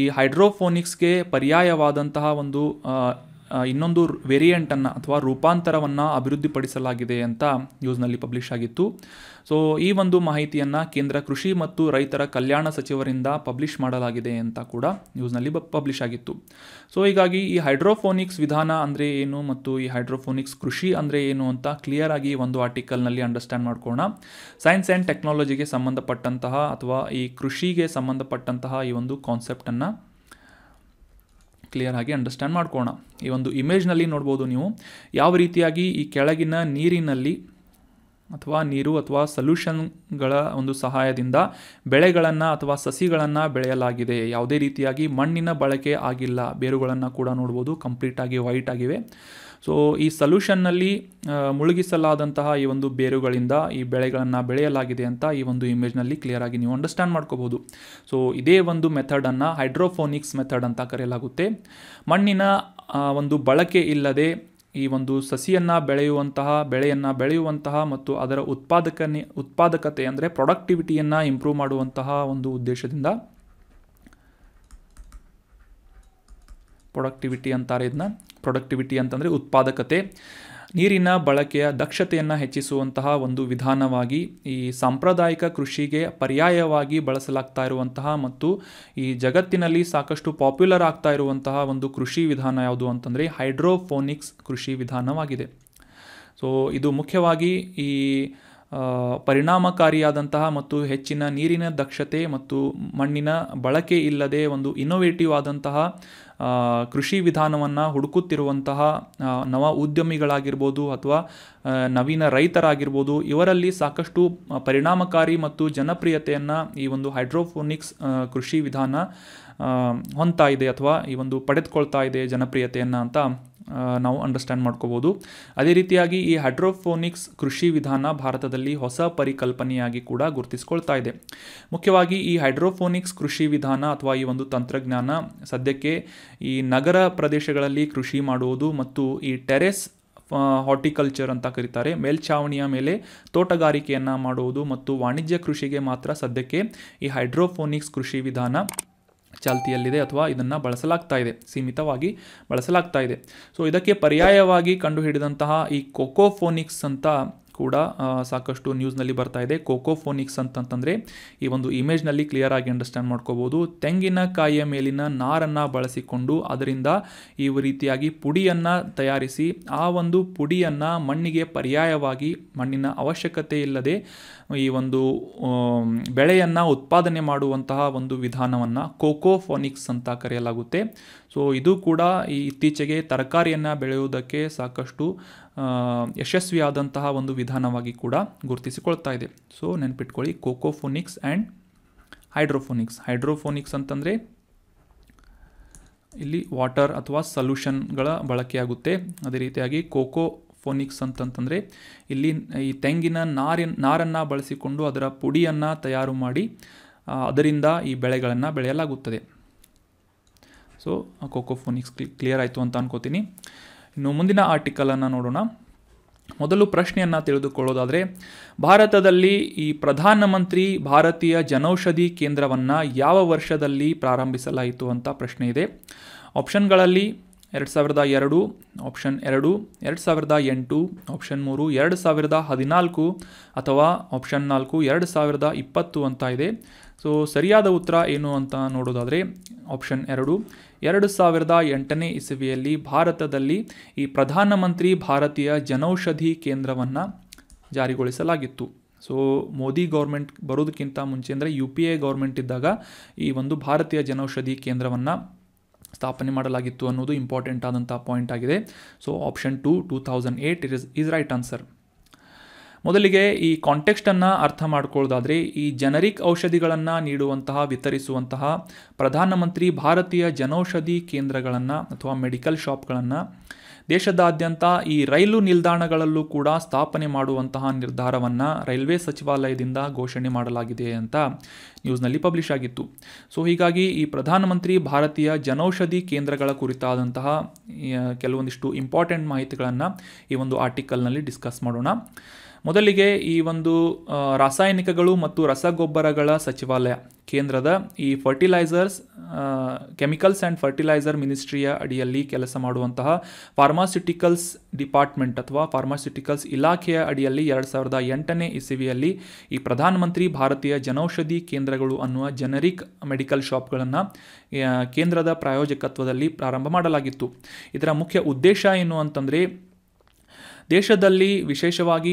ಈ ಹೈಡ್ರೋಫೋನಿಕ್ಸ್ಗೆ ಪರ್ಯಾಯವಾದಂತಹ ಒಂದು ಇನ್ನೊಂದು ವೇರಿಯಂಟನ್ನು ಅಥವಾ ರೂಪಾಂತರವನ್ನು ಅಭಿವೃದ್ಧಿಪಡಿಸಲಾಗಿದೆ ಅಂತ ನ್ಯೂಸ್ನಲ್ಲಿ ಪಬ್ಲಿಷ್ ಆಗಿತ್ತು. ಸೊ ಈ ಒಂದು ಮಾಹಿತಿಯನ್ನು ಕೇಂದ್ರ ಕೃಷಿ ಮತ್ತು ರೈತರ ಕಲ್ಯಾಣ ಸಚಿವರಿಂದ ಪಬ್ಲಿಷ್ ಮಾಡಲಾಗಿದೆ ಅಂತ ಕೂಡ ನ್ಯೂಸ್ನಲ್ಲಿ ಪಬ್ಲಿಷ್ ಆಗಿತ್ತು. ಸೊ ಹೀಗಾಗಿ ಈ ಹೈಡ್ರೋಫೋನಿಕ್ಸ್ ವಿಧಾನ ಅಂದರೆ ಏನು ಮತ್ತು ಈ ಹೈಡ್ರೋಫೋನಿಕ್ಸ್ ಕೃಷಿ ಅಂದರೆ ಏನು ಅಂತ ಕ್ಲಿಯರ್ ಆಗಿ ಒಂದು ಆರ್ಟಿಕಲ್ನಲ್ಲಿ ಅಂಡರ್ಸ್ಟ್ಯಾಂಡ್ ಮಾಡ್ಕೊಳ್ಳೋಣ. ಸೈನ್ಸ್ ಆ್ಯಂಡ್ ಟೆಕ್ನಾಲಜಿಗೆ ಸಂಬಂಧಪಟ್ಟಂತಹ ಅಥವಾ ಈ ಕೃಷಿಗೆ ಸಂಬಂಧಪಟ್ಟಂತಹ ಈ ಒಂದು ಕಾನ್ಸೆಪ್ಟನ್ನು ಕ್ಲಿಯರ್ ಆಗಿ ಅಂಡರ್ಸ್ಟ್ಯಾಂಡ್ ಮಾಡ್ಕೊಳ್ಳೋಣ. ಈ ಒಂದು ಇಮೇಜ್ನಲ್ಲಿ ನೋಡ್ಬೋದು ನೀವು ಯಾವ ರೀತಿಯಾಗಿ ಈ ಕೆಳಗಿನ ನೀರಿನಲ್ಲಿ ಅಥವಾ ನೀರು ಅಥವಾ ಸೊಲ್ಯೂಷನ್ಗಳ ಒಂದು ಸಹಾಯದಿಂದ ಬೆಳೆಗಳನ್ನು ಅಥವಾ ಸಸಿಗಳನ್ನು ಬೆಳೆಯಲಾಗಿದೆ. ಯಾವುದೇ ರೀತಿಯಾಗಿ ಮಣ್ಣಿನ ಬಳಕೆ ಆಗಿಲ್ಲ. ಬೇರುಗಳನ್ನು ಕೂಡ ನೋಡ್ಬೋದು, ಕಂಪ್ಲೀಟಾಗಿ ವೈಟ್ ಆಗಿವೆ. ಸೊ ಈ ಸೊಲ್ಯೂಷನ್ನಲ್ಲಿ ಮುಳುಗಿಸಲಾದಂತಹ ಈ ಒಂದು ಬೇರುಗಳಿಂದ ಈ ಬೆಳೆಗಳನ್ನು ಬೆಳೆಯಲಾಗಿದೆ ಅಂತ ಈ ಒಂದು ಇಮೇಜ್ನಲ್ಲಿ ಕ್ಲಿಯರ್ ಆಗಿ ನೀವು ಅಂಡರ್ಸ್ಟ್ಯಾಂಡ್ ಮಾಡ್ಕೋಬೋದು. ಸೊ ಇದೇ ಒಂದು ಮೆಥಡನ್ನು ಹೈಡ್ರೋಫೋನಿಕ್ಸ್ ಮೆಥಡ್ ಅಂತ ಕರೆಯಲಾಗುತ್ತೆ. ಮಣ್ಣಿನ ಒಂದು ಬಳಕೆ ಇಲ್ಲದೆ ಈ ಒಂದು ಸಸಿಯನ್ನು ಬೆಳೆಯನ್ನು ಬೆಳೆಯುವಂತಹ ಮತ್ತು ಅದರ ಉತ್ಪಾದಕತೆ ಅಂದರೆ ಪ್ರೊಡಕ್ಟಿವಿಟಿಯನ್ನು ಇಂಪ್ರೂವ್ ಮಾಡುವಂತಹ ಒಂದು ಉದ್ದೇಶದಿಂದ ಪ್ರೊಡಕ್ಟಿವಿಟಿ ಅಂತಂದರೆ ಉತ್ಪಾದಕತೆ, ನೀರಿನ ಬಳಕೆಯ ದಕ್ಷತೆಯನ್ನು ಹೆಚ್ಚಿಸುವಂತಹ ಒಂದು ವಿಧಾನವಾಗಿ ಈ ಸಾಂಪ್ರದಾಯಿಕ ಕೃಷಿಗೆ ಪರ್ಯಾಯವಾಗಿ ಬಳಸಲಾಗ್ತಾ ಇರುವಂತಹ ಮತ್ತು ಈ ಜಗತ್ತಿನಲ್ಲಿ ಸಾಕಷ್ಟು ಪಾಪ್ಯುಲರ್ ಆಗ್ತಾ ಇರುವಂತಹ ಒಂದು ಕೃಷಿ ವಿಧಾನ ಯಾವುದು ಅಂತಂದರೆ ಹೈಡ್ರೋಫೋನಿಕ್ಸ್ ಕೃಷಿ ವಿಧಾನವಾಗಿದೆ. ಸೊ ಇದು ಮುಖ್ಯವಾಗಿ ಈ ಪರಿಣಾಮಕಾರಿಯಾದಂತಹ ಮತ್ತು ಹೆಚ್ಚಿನ ನೀರಿನ ದಕ್ಷತೆ ಮತ್ತು ಮಣ್ಣಿನ ಬಳಕೆ ಇಲ್ಲದೆ ಒಂದು ಇನ್ನೋವೇಟಿವ್ ಆದಂತಹ ಕೃಷಿ ವಿಧಾನವನ್ನು ಹುಡುಕುತ್ತಿರುವಂತಹ ನವ ಉದ್ಯಮಿಗಳಾಗಿರ್ಬೋದು ಅಥವಾ ನವೀನ ರೈತರಾಗಿರ್ಬೋದು, ಇವರಲ್ಲಿ ಸಾಕಷ್ಟು ಪರಿಣಾಮಕಾರಿ ಮತ್ತು ಜನಪ್ರಿಯತೆಯನ್ನು ಈ ಒಂದು ಹೈಡ್ರೋಫೋನಿಕ್ಸ್ ಕೃಷಿ ವಿಧಾನ ಹೊಂದ್ತಾ ಇದೆ ಅಥವಾ ಈ ಒಂದು ಪಡೆದುಕೊಳ್ತಾ ಇದೆ ಜನಪ್ರಿಯತೆಯನ್ನು ಅಂತ ನಾವು ಅಂಡರ್ಸ್ಟ್ಯಾಂಡ್ ಮಾಡ್ಕೋಬೋದು. ಅದೇ ರೀತಿಯಾಗಿ ಈ ಹೈಡ್ರೋಫೋನಿಕ್ಸ್ ಕೃಷಿ ವಿಧಾನ ಭಾರತದಲ್ಲಿ ಹೊಸ ಪರಿಕಲ್ಪನೆಯಾಗಿ ಕೂಡ ಗುರುತಿಸ್ಕೊಳ್ತಾ ಇದೆ. ಮುಖ್ಯವಾಗಿ ಈ ಹೈಡ್ರೋಫೋನಿಕ್ಸ್ ಕೃಷಿ ವಿಧಾನ ಅಥವಾ ಈ ಒಂದು ತಂತ್ರಜ್ಞಾನ ಸದ್ಯಕ್ಕೆ ಈ ನಗರ ಪ್ರದೇಶಗಳಲ್ಲಿ ಕೃಷಿ ಮಾಡುವುದು ಮತ್ತು ಈ ಟೆರೆಸ್ ಹಾರ್ಟಿಕಲ್ಚರ್ ಅಂತ ಕರೀತಾರೆ, ಮೇಲ್ಛಾವಣಿಯ ಮೇಲೆ ತೋಟಗಾರಿಕೆಯನ್ನು ಮಾಡುವುದು ಮತ್ತು ವಾಣಿಜ್ಯ ಕೃಷಿಗೆ ಮಾತ್ರ ಸದ್ಯಕ್ಕೆ ಈ ಹೈಡ್ರೋಫೋನಿಕ್ಸ್ ಕೃಷಿ ವಿಧಾನ ಚಾಲ್ತಿಯಲ್ಲಿದೆ ಅಥವಾ ಇದನ್ನು ಬಳಸಲಾಗ್ತಾ ಇದೆ, ಸೀಮಿತವಾಗಿ ಬಳಸಲಾಗ್ತಾ ಇದೆ. ಸೊ ಇದಕ್ಕೆ ಪರ್ಯಾಯವಾಗಿ ಕಂಡುಹಿಡಿದಂತಹ ಈ ಕೋಕೋಫೋನಿಕ್ಸ್ ಅಂತ ಕೂಡ ಸಾಕಷ್ಟು ನ್ಯೂಸ್ನಲ್ಲಿ ಬರ್ತಾ ಇದೆ. ಕೋಕೋಫೋನಿಕ್ಸ್ ಅಂತಂತಂದರೆ ಈ ಒಂದು ಇಮೇಜ್ನಲ್ಲಿ ಕ್ಲಿಯರ್ ಆಗಿ ಅಂಡರ್ಸ್ಟ್ಯಾಂಡ್ ಮಾಡ್ಕೋಬೋದು. ತೆಂಗಿನಕಾಯಿಯ ಮೇಲಿನ ನಾರನ್ನು ಬಳಸಿಕೊಂಡು ಅದರಿಂದ ಈ ರೀತಿಯಾಗಿ ಪುಡಿಯನ್ನು ತಯಾರಿಸಿ ಆ ಒಂದು ಪುಡಿಯನ್ನು ಮಣ್ಣಿಗೆ ಪರ್ಯಾಯವಾಗಿ ಮಣ್ಣಿನ ಅವಶ್ಯಕತೆ ಇಲ್ಲದೆ ಈ ಒಂದು ಬೆಳೆಯನ್ನು ಉತ್ಪಾದನೆ ಮಾಡುವಂತಹ ಒಂದು ವಿಧಾನವನ್ನು ಕೋಕೋಫೋನಿಕ್ಸ್ ಅಂತ ಕರೆಯಲಾಗುತ್ತೆ. ಸೊ ಇದು ಕೂಡ ಈ ಇತ್ತೀಚೆಗೆ ತರಕಾರಿಯನ್ನು ಬೆಳೆಯುವುದಕ್ಕೆ ಸಾಕಷ್ಟು ಯಶಸ್ವಿಯಾದಂತಹ ಒಂದು ವಿಧಾನವಾಗಿ ಕೂಡ ಗುರುತಿಸಿಕೊಳ್ತಾ ಇದೆ. ಸೊ ನೆನ್ಪಿಟ್ಕೊಳ್ಳಿ, ಕೋಕೋಫೋನಿಕ್ಸ್ ಆ್ಯಂಡ್ ಹೈಡ್ರೋಫೋನಿಕ್ಸ್ ಅಂತಂದರೆ ಇಲ್ಲಿ ವಾಟರ್ ಅಥವಾ ಸೊಲ್ಯೂಷನ್ಗಳ ಬಳಕೆಯಾಗುತ್ತೆ. ಅದೇ ರೀತಿಯಾಗಿ ಕೋಕೋಫೋನಿಕ್ಸ್ ಅಂತಂತಂದರೆ ಇಲ್ಲಿ ಈ ತೆಂಗಿನ ನಾರನ್ನು ಬಳಸಿಕೊಂಡು ಅದರ ಪುಡಿಯನ್ನು ತಯಾರು ಮಾಡಿ ಅದರಿಂದ ಈ ಬೆಳೆಗಳನ್ನು ಬೆಳೆಯಲಾಗುತ್ತದೆ. ಸೊ ಕೋಕೋಫೋನಿಕ್ಸ್ ಕ್ಲಿಯರ್ ಆಯಿತು ಅಂತ ಅನ್ಕೋತೀನಿ. ಇನ್ನು ಮುಂದಿನ ಆರ್ಟಿಕಲನ್ನು ನೋಡೋಣ. ಮೊದಲು ಪ್ರಶ್ನೆಯನ್ನು ತಿಳಿದುಕೊಳ್ಳೋದಾದರೆ, ಭಾರತದಲ್ಲಿ ಈ ಪ್ರಧಾನಮಂತ್ರಿ ಭಾರತೀಯ ಜನೌಷಧಿ ಕೇಂದ್ರವನ್ನು ಯಾವ ವರ್ಷದಲ್ಲಿ ಪ್ರಾರಂಭಿಸಲಾಯಿತು ಅಂತ ಪ್ರಶ್ನೆ ಇದೆ. ಆಪ್ಷನ್ಗಳಲ್ಲಿ 2002, ಆಪ್ಷನ್ 2 2008, ಆಪ್ಷನ್ 3 2014 ಅಥವಾ ಆಪ್ಷನ್ 4 2020 ಅಂತ ಇದೆ. ಸೊ ಸರಿಯಾದ ಉತ್ತರ ಏನು ಅಂತ ನೋಡೋದಾದರೆ ಆಪ್ಷನ್ 2 2008ನೇ ಇಸವಿಯಲ್ಲಿ ಭಾರತದಲ್ಲಿ ಈ ಪ್ರಧಾನಮಂತ್ರಿ ಭಾರತೀಯ ಜನೌಷಧಿ ಕೇಂದ್ರವನ್ನು ಜಾರಿಗೊಳಿಸಲಾಗಿತ್ತು. ಸೊ ಮೋದಿ ಗೌರ್ಮೆಂಟ್ ಬರೋದಕ್ಕಿಂತ ಮುಂಚೆ ಅಂದರೆ UPA ಗೌರ್ಮೆಂಟ್ ಇದ್ದಾಗ ಈ ಒಂದು ಭಾರತೀಯ ಜನೌಷಧಿ ಕೇಂದ್ರವನ್ನು ಸ್ಥಾಪನೆ ಮಾಡಲಾಗಿತ್ತು ಅನ್ನೋದು ಇಂಪಾರ್ಟೆಂಟ್ ಆದಂಥ ಪಾಯಿಂಟ್ ಆಗಿದೆ. So option 2 2008 is right answer. ಮೊದಲಿಗೆ ಈ ಕಾಂಟೆಕ್ಸ್ಟನ್ನು ಅರ್ಥ ಮಾಡ್ಕೊಳ್ಳೋದಾದರೆ, ಈ ಜನರಿಕ್ ಔಷಧಿಗಳನ್ನು ನೀಡುವಂತಹ ವಿತರಿಸುವಂತಹ ಪ್ರಧಾನಮಂತ್ರಿ ಭಾರತೀಯ ಜನೌಷಧಿ ಕೇಂದ್ರಗಳನ್ನು ಅಥವಾ ಮೆಡಿಕಲ್ ಶಾಪ್ಗಳನ್ನು ದೇಶದಾದ್ಯಂತ ಈ ರೈಲು ನಿಲ್ದಾಣಗಳಲ್ಲೂ ಕೂಡ ಸ್ಥಾಪನೆ ಮಾಡುವಂತಹ ನಿರ್ಧಾರವನ್ನು ರೈಲ್ವೆ ಸಚಿವಾಲಯದಿಂದ ಘೋಷಣೆ ಮಾಡಲಾಗಿದೆ ಅಂತ ನ್ಯೂಸ್ನಲ್ಲಿ ಪಬ್ಲಿಷ್ ಆಗಿತ್ತು. ಸೊ ಹೀಗಾಗಿ ಈ ಪ್ರಧಾನಮಂತ್ರಿ ಭಾರತೀಯ ಜನೌಷಧಿ ಕೇಂದ್ರಗಳ ಕುರಿತಾದಂತಹ ಕೆಲವೊಂದಿಷ್ಟು ಇಂಪಾರ್ಟೆಂಟ್ ಮಾಹಿತಿಗಳನ್ನು ಈ ಒಂದು ಆರ್ಟಿಕಲ್ನಲ್ಲಿ ಡಿಸ್ಕಸ್ ಮಾಡೋಣ. ಮೊದಲಿಗೆ ಈ ಒಂದು ರಾಸಾಯನಿಕಗಳು ಮತ್ತು ರಸಗೊಬ್ಬರಗಳ ಸಚಿವಾಲಯ ಕೇಂದ್ರದ ಈ ಫರ್ಟಿಲೈಸರ್ಸ್ ಕೆಮಿಕಲ್ಸ್ ಆ್ಯಂಡ್ ಫರ್ಟಿಲೈಸರ್ ಮಿನಿಸ್ಟ್ರಿಯ ಅಡಿಯಲ್ಲಿ ಕೆಲಸ ಮಾಡುವಂತಹ ಫಾರ್ಮಾಸ್ಯೂಟಿಕಲ್ಸ್ ಡಿಪಾರ್ಟ್ಮೆಂಟ್ ಅಥವಾ ಫಾರ್ಮಾಸ್ಯೂಟಿಕಲ್ಸ್ ಇಲಾಖೆಯ ಅಡಿಯಲ್ಲಿ 2008ನೇ ಇಸವಿಯಲ್ಲಿ ಈ ಪ್ರಧಾನಮಂತ್ರಿ ಭಾರತೀಯ ಜನೌಷಧಿ ಕೇಂದ್ರಗಳು ಅನ್ನುವ ಜನರಿಕ್ ಮೆಡಿಕಲ್ ಶಾಪ್ಗಳನ್ನು ಕೇಂದ್ರದ ಪ್ರಾಯೋಜಕತ್ವದಲ್ಲಿ ಪ್ರಾರಂಭ ಮಾಡಲಾಗಿತ್ತು. ಇದರ ಮುಖ್ಯ ಉದ್ದೇಶ ಏನು ಅಂತಂದರೆ, ದೇಶದಲ್ಲಿ ವಿಶೇಷವಾಗಿ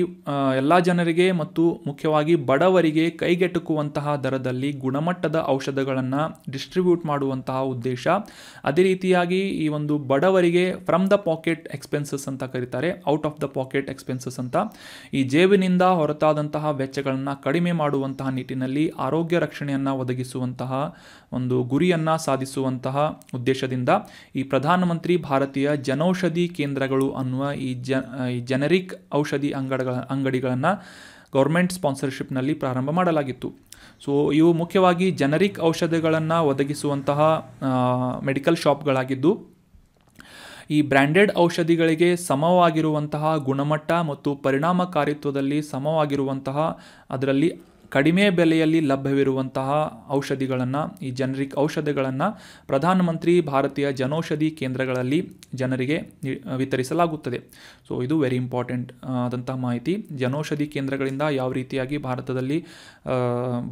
ಎಲ್ಲ ಜನರಿಗೆ ಮತ್ತು ಮುಖ್ಯವಾಗಿ ಬಡವರಿಗೆ ಕೈಗೆಟುಕುವಂತಹ ದರದಲ್ಲಿ ಗುಣಮಟ್ಟದ ಔಷಧಗಳನ್ನು ಡಿಸ್ಟ್ರಿಬ್ಯೂಟ್ ಮಾಡುವಂತಹ ಉದ್ದೇಶ. ಅದೇ ರೀತಿಯಾಗಿ ಈ ಒಂದು ಬಡವರಿಗೆ ಫ್ರಮ್ ದ ಪಾಕೆಟ್ ಎಕ್ಸ್ಪೆನ್ಸಸ್ ಅಂತ ಕರೀತಾರೆ, out of the packet expenses ಅಂತ, ಈ ಜೇಬಿನಿಂದ ಹೊರತಾದಂತಹ ವೆಚ್ಚಗಳನ್ನು ಕಡಿಮೆ ಮಾಡುವಂತಹ ನಿಟ್ಟಿನಲ್ಲಿ ಆರೋಗ್ಯ ರಕ್ಷಣೆಯನ್ನು ಒದಗಿಸುವಂತಹ ಒಂದು ಗುರಿಯನ್ನು ಸಾಧಿಸುವಂತಹ ಉದ್ದೇಶದಿಂದ ಈ ಪ್ರಧಾನಮಂತ್ರಿ ಭಾರತೀಯ ಜನೌಷಧಿ ಕೇಂದ್ರಗಳು ಅನ್ನುವ ಈ ಜನರಿಕ್ ಔಷಧಿ ಅಂಗಡಿಗಳನ್ನು ಗೌರ್ಮೆಂಟ್ ಸ್ಪಾನ್ಸರ್ಶಿಪ್ನಲ್ಲಿ ಪ್ರಾರಂಭ ಮಾಡಲಾಗಿತ್ತು. ಸೊ ಇವು ಮುಖ್ಯವಾಗಿ ಜನರಿಕ್ ಔಷಧಿಗಳನ್ನು ಒದಗಿಸುವಂತಹ ಮೆಡಿಕಲ್ ಶಾಪ್ಗಳಾಗಿದ್ದು, ಈ ಬ್ರ್ಯಾಂಡೆಡ್ ಔಷಧಿಗಳಿಗೆ ಸಮವಾಗಿರುವಂತಹ ಗುಣಮಟ್ಟ ಮತ್ತು ಪರಿಣಾಮಕಾರಿತ್ವದಲ್ಲಿ ಸಮವಾಗಿರುವಂತಹ, ಅದರಲ್ಲಿ ಕಡಿಮೆ ಬೆಲೆಯಲ್ಲಿ ಲಭ್ಯವಿರುವಂತಹ ಔಷಧಿಗಳನ್ನು, ಈ ಜನರಿಕ್ ಔಷಧಿಗಳನ್ನು ಪ್ರಧಾನಮಂತ್ರಿ ಭಾರತೀಯ ಜನೌಷಧಿ ಕೇಂದ್ರಗಳಲ್ಲಿ ಜನರಿಗೆ ವಿತರಿಸಲಾಗುತ್ತದೆ. ಸೊ ಇದು ವೆರಿ ಇಂಪಾರ್ಟೆಂಟ್ ಆದಂತಹ ಮಾಹಿತಿ. ಜನೌಷಧಿ ಕೇಂದ್ರಗಳಿಂದ ಯಾವ ರೀತಿಯಾಗಿ ಭಾರತದಲ್ಲಿ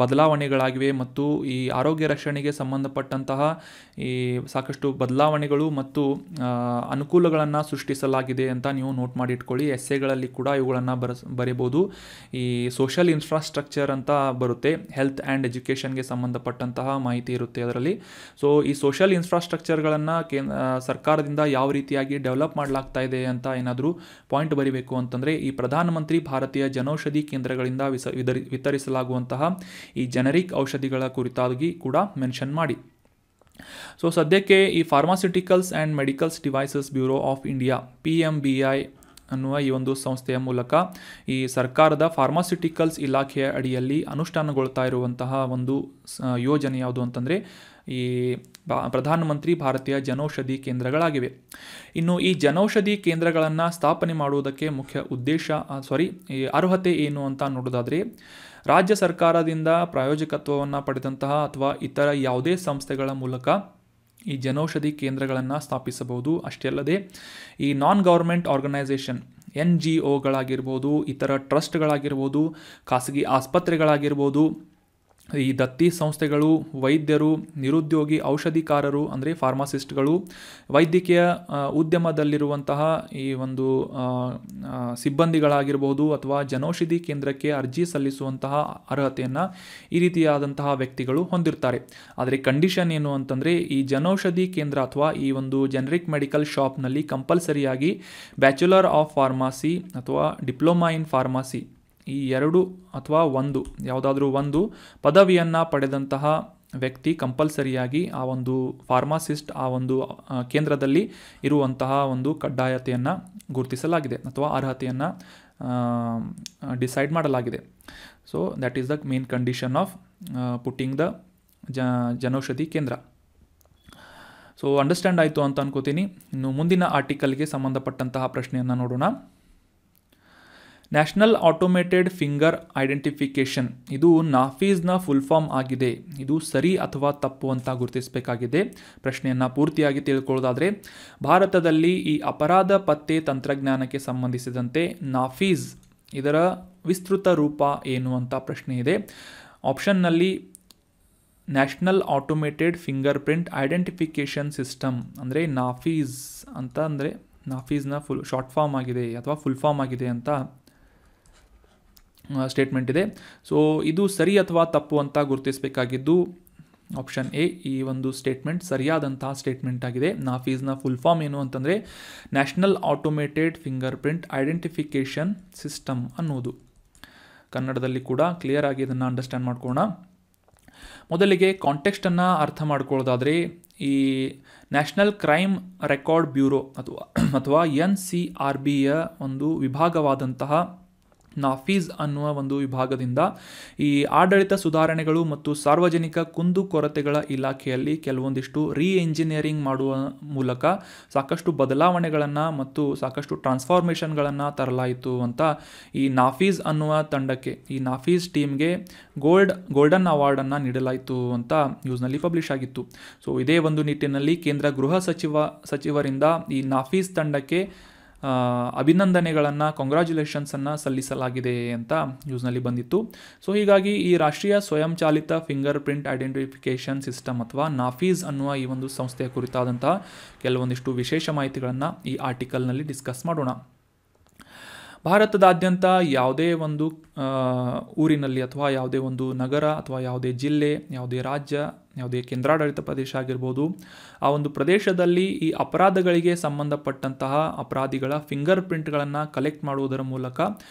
ಬದಲಾವಣೆಗಳಾಗಿವೆ ಮತ್ತು ಈ ಆರೋಗ್ಯ ರಕ್ಷಣೆಗೆ ಸಂಬಂಧಪಟ್ಟಂತಹ ಈ ಸಾಕಷ್ಟು ಬದಲಾವಣೆಗಳು ಮತ್ತು ಅನುಕೂಲಗಳನ್ನು ಸೃಷ್ಟಿಸಲಾಗಿದೆ ಅಂತ ನೀವು ನೋಟ್ ಮಾಡಿ ಇಟ್ಕೊಳ್ಳಿ. ಎಸ್ಸೆಗಳಲ್ಲಿ ಕೂಡ ಇವುಗಳನ್ನು ಬರೀಬೋದು. ಈ ಸೋಷಿಯಲ್ ಇನ್ಫ್ರಾಸ್ಟ್ರಕ್ಚರ್ ಅಂತ ಬರುತ್ತೆ, ಹೆಲ್ತ್ ಆ್ಯಂಡ್ ಎಜುಕೇಷನ್ಗೆ ಸಂಬಂಧಪಟ್ಟಂತಹ ಮಾಹಿತಿ ಇರುತ್ತೆ ಅದರಲ್ಲಿ. ಸೊ ಈ ಸೋಷಿಯಲ್ ಇನ್ಫ್ರಾಸ್ಟ್ರಕ್ಚರ್ಗಳನ್ನು ಸರ್ಕಾರದಿಂದ ಯಾವ ರೀತಿಯಾಗಿ ಡೆವಲಪ್ ಮಾಡಲಾಗ್ತಾ ಇದೆ ಅಂತ ಏನಾದರೂ ಪಾಯಿಂಟ್ ಬರೀಬೇಕು ಅಂತಂದರೆ, ಈ ಪ್ರಧಾನಮಂತ್ರಿ ಭಾರತೀಯ ಜನೌಷಧಿ ಕೇಂದ್ರಗಳಿಂದ ವಿತರಿಸಲಾಗುವಂತಹ ಈ ಜನರಿಕ್ ಔಷಧಿಗಳ ಕುರಿತಾಗಿ ಕೂಡ ಮೆನ್ಷನ್ ಮಾಡಿ. ಸೊ ಸದ್ಯಕ್ಕೆ ಈ pharmaceuticals and medicals devices bureau of India PMBI ಅನ್ನುವ ಈ ಒಂದು ಸಂಸ್ಥೆಯ ಮೂಲಕ ಈ ಸರ್ಕಾರದ ಫಾರ್ಮಾಸ್ಯೂಟಿಕಲ್ಸ್ ಇಲಾಖೆಯ ಅಡಿಯಲ್ಲಿ ಅನುಷ್ಠಾನಗೊಳ್ತಾ ಇರುವಂತಹ ಒಂದು ಯೋಜನೆ ಯಾವುದು ಅಂತಂದರೆ ಈ ಪ್ರಧಾನಮಂತ್ರಿ ಭಾರತೀಯ ಜನೌಷಧಿ ಕೇಂದ್ರಗಳಾಗಿವೆ. ಇನ್ನು ಈ ಜನೌಷಧಿ ಕೇಂದ್ರಗಳನ್ನು ಸ್ಥಾಪನೆ ಮಾಡುವುದಕ್ಕೆ ಮುಖ್ಯ ಉದ್ದೇಶ ಈ ಅರ್ಹತೆ ಏನು ಅಂತ ನೋಡೋದಾದರೆ, ರಾಜ್ಯ ಸರ್ಕಾರದಿಂದ ಪ್ರಾಯೋಜಕತ್ವವನ್ನು ಪಡೆದಂತಹ ಅಥವಾ ಇತರ ಯಾವುದೇ ಸಂಸ್ಥೆಗಳ ಮೂಲಕ ಈ ಜನೌಷಧಿ ಕೇಂದ್ರಗಳನ್ನು ಸ್ಥಾಪಿಸಬಹುದು. ಅಷ್ಟೇ ಅಲ್ಲದೆ ಈ ನಾನ್ ಗೌರ್ಮೆಂಟ್ ಆರ್ಗನೈಸೇಷನ್ NGOಗಳಾಗಿರ್ಬೋದು, ಇತರ ಟ್ರಸ್ಟ್ಗಳಾಗಿರ್ಬೋದು, ಖಾಸಗಿ ಆಸ್ಪತ್ರೆಗಳಾಗಿರ್ಬೋದು, ಈ ದತ್ತಿ ಸಂಸ್ಥೆಗಳು, ವೈದ್ಯರು, ನಿರುದ್ಯೋಗಿ ಔಷಧಿಕಾರರು ಅಂದರೆ ಫಾರ್ಮಾಸಿಸ್ಟ್ಗಳು, ವೈದ್ಯಕೀಯ ಉದ್ಯಮದಲ್ಲಿರುವಂತಹ ಈ ಒಂದು ಸಿಬ್ಬಂದಿಗಳಾಗಿರ್ಬೋದು ಅಥವಾ ಜನೌಷಧಿ ಕೇಂದ್ರಕ್ಕೆ ಅರ್ಜಿ ಸಲ್ಲಿಸುವಂತಹ ಅರ್ಹತೆಯನ್ನು ಈ ರೀತಿಯಾದಂತಹ ವ್ಯಕ್ತಿಗಳು ಹೊಂದಿರ್ತಾರೆ. ಆದರೆ ಕಂಡೀಷನ್ ಏನು ಅಂತಂದರೆ, ಈ ಜನೌಷಧಿ ಕೇಂದ್ರ ಅಥವಾ ಈ ಒಂದು ಜನರಿಕ್ ಮೆಡಿಕಲ್ ಶಾಪ್ನಲ್ಲಿ ಕಂಪಲ್ಸರಿಯಾಗಿ ಬ್ಯಾಚುಲರ್ ಆಫ್ ಫಾರ್ಮಸಿ ಅಥವಾ ಡಿಪ್ಲೊಮಾ ಇನ್ ಫಾರ್ಮಸಿ ಈ 2 ಅಥವಾ ಯಾವುದಾದ್ರೂ ಒಂದು ಪದವಿಯನ್ನು ಪಡೆದಂತಹ ವ್ಯಕ್ತಿ ಕಂಪಲ್ಸರಿಯಾಗಿ ಆ ಒಂದು ಫಾರ್ಮಾಸಿಸ್ಟ್ ಆ ಒಂದು ಕೇಂದ್ರದಲ್ಲಿ ಇರುವಂತಹ ಒಂದು ಕಡ್ಡಾಯತೆಯನ್ನು ಗುರುತಿಸಲಾಗಿದೆ ಅಥವಾ ಅರ್ಹತೆಯನ್ನು ಡಿಸೈಡ್ ಮಾಡಲಾಗಿದೆ. So that is the main condition of putting the Janaushadhi ಕೇಂದ್ರ. ಸೊ ಅಂಡರ್ಸ್ಟ್ಯಾಂಡ್ ಆಯಿತು ಅಂತ ಅನ್ಕೋತೀನಿ. ಇನ್ನು ಮುಂದಿನ ಆರ್ಟಿಕಲ್ಗೆ ಸಂಬಂಧಪಟ್ಟಂತಹ ಪ್ರಶ್ನೆಯನ್ನು ನೋಡೋಣ. ನ್ಯಾಷನಲ್ ಆಟೋಮೇಟೆಡ್ ಫಿಂಗರ್ ಐಡೆಂಟಿಫಿಕೇಷನ್ ಇದು ನಾಫೀಸ್ನ ಫುಲ್ ಫಾರ್ಮ್ ಆಗಿದೆ. ಇದು ಸರಿ ಅಥವಾ ತಪ್ಪು ಅಂತ ಗುರುತಿಸಬೇಕಾಗಿದೆ. ಪ್ರಶ್ನೆಯನ್ನು ಪೂರ್ತಿಯಾಗಿ ತಿಳ್ಕೊಳ್ಳೋದಾದರೆ, ಭಾರತದಲ್ಲಿ ಈ ಅಪರಾಧ ಪತ್ತೆ ತಂತ್ರಜ್ಞಾನಕ್ಕೆ ಸಂಬಂಧಿಸಿದಂತೆ ನಾಫೀಸ್ ಇದರ ವಿಸ್ತೃತ ರೂಪ ಏನು ಅಂತ ಪ್ರಶ್ನೆ ಇದೆ. ಆಪ್ಷನ್ನಲ್ಲಿ national automated finger print identification system ಅಂದರೆ ನಾಫೀಸ್ ಅಂತ, ಅಂದರೆ ನಾಫೀಸ್ನ ಶಾರ್ಟ್ ಫಾರ್ಮ್ ಆಗಿದೆ ಅಥವಾ ಫುಲ್ ಫಾರ್ಮ್ ಆಗಿದೆ ಅಂತ ಸ್ಟೇಟ್ಮೆಂಟ್ ಇದೆ. ಸೊ ಇದು ಸರಿ ಅಥವಾ ತಪ್ಪು ಅಂತ ಗುರುತಿಸಬೇಕಾಗಿದ್ದು ಆಪ್ಷನ್ ಎ ಈ ಒಂದು ಸ್ಟೇಟ್ಮೆಂಟ್ ಸರಿಯಾದಂತಹ ಸ್ಟೇಟ್ಮೆಂಟ್ ಆಗಿದೆ. ನಾಫೀಸ್ನ ಫುಲ್ ಫಾರ್ಮ್ ಏನು ಅಂತಂದರೆ national automated finger print identification system ಅನ್ನೋದು. ಕನ್ನಡದಲ್ಲಿ ಕೂಡ ಕ್ಲಿಯರ್ ಆಗಿ ಇದನ್ನು ಅಂಡರ್ಸ್ಟ್ಯಾಂಡ್ ಮಾಡ್ಕೊಳ್ಳೋಣ. ಮೊದಲಿಗೆ ಕಾಂಟೆಕ್ಸ್ಟನ್ನು ಅರ್ಥ ಮಾಡ್ಕೊಳ್ಳೋದಾದರೆ ಈ ನ್ಯಾಷನಲ್ ಕ್ರೈಮ್ ರೆಕಾರ್ಡ್ ಬ್ಯೂರೋ ಅಥವಾ NCRBಯ ಒಂದು ವಿಭಾಗವಾದಂತಹ ನಾಫೀಸ್ ಅನ್ನುವ ಒಂದು ವಿಭಾಗದಿಂದ ಈ ಆಡಳಿತ ಸುಧಾರಣೆಗಳು ಮತ್ತು ಸಾರ್ವಜನಿಕ ಕುಂದುಕೊರತೆಗಳ ಇಲಾಖೆಯಲ್ಲಿ ಕೆಲವೊಂದಿಷ್ಟು ಎಂಜಿನಿಯರಿಂಗ್ ಮಾಡುವ ಮೂಲಕ ಸಾಕಷ್ಟು ಬದಲಾವಣೆಗಳನ್ನು ಮತ್ತು ಸಾಕಷ್ಟು ಟ್ರಾನ್ಸ್ಫಾರ್ಮೇಷನ್ಗಳನ್ನು ತರಲಾಯಿತು ಅಂತ ಈ ನಾಫೀಸ್ ಅನ್ನುವ ತಂಡಕ್ಕೆ, ಈ ನಾಫೀಸ್ ಟೀಮ್ಗೆ ಗೋಲ್ಡನ್ ಅವಾರ್ಡನ್ನು ನೀಡಲಾಯಿತು ಅಂತ ನ್ಯೂಸ್ನಲ್ಲಿ ಪಬ್ಲಿಷ್ ಆಗಿತ್ತು. ಸೊ ಇದೇ ಒಂದು ನಿಟ್ಟಿನಲ್ಲಿ ಕೇಂದ್ರ ಗೃಹ ಸಚಿವರಿಂದ ಈ ನಾಫೀಸ್ ತಂಡಕ್ಕೆ ಅಭಿನಂದನೆಗಳನ್ನು, ಕಂಗ್ರ್ಯಾಚುಲೇಷನ್ಸನ್ನು ಸಲ್ಲಿಸಲಾಗಿದೆ ಅಂತ ನ್ಯೂಸ್ನಲ್ಲಿ ಬಂದಿತ್ತು. ಸೊ ಹೀಗಾಗಿ ಈ ರಾಷ್ಟ್ರೀಯ ಸ್ವಯಂಚಾಲಿತ ಫಿಂಗರ್ ಪ್ರಿಂಟ್ ಐಡೆಂಟಿಫಿಕೇಷನ್ ಸಿಸ್ಟಮ್ ಅಥವಾ ನಾಫೀಸ್ ಅನ್ನುವ ಈ ಒಂದು ಸಂಸ್ಥೆಯ ಕುರಿತಾದಂತಹ ಕೆಲವೊಂದಿಷ್ಟು ವಿಶೇಷ ಮಾಹಿತಿಗಳನ್ನು ಈ ಆರ್ಟಿಕಲ್ನಲ್ಲಿ ಡಿಸ್ಕಸ್ ಮಾಡೋಣ. ಭಾರತದಾದ್ಯಂತ ಯಾವುದೇ ಒಂದು ಊರಿನಲ್ಲಿ ಅಥವಾ ಯಾವುದೇ ಒಂದು ನಗರ ಅಥವಾ ಯಾವುದೇ ಜಿಲ್ಲೆ, ಯಾವುದೇ ರಾಜ್ಯ, ಯಾವುದೇ ಕೇಂದ್ರಾಡಳಿತ ಪ್ರದೇಶ ಆಗಿರ್ಬೋದು, ಆ ಒಂದು ಪ್ರದೇಶದಲ್ಲಿ ಈ ಅಪರಾಧಗಳಿಗೆ ಸಂಬಂಧಪಟ್ಟಂತಹ ಅಪರಾಧಿಗಳ ಫಿಂಗರ್ ಪ್ರಿಂಟ್ಗಳನ್ನು ಕಲೆಕ್ಟ್ ಮಾಡುವುದರ ಮೂಲಕ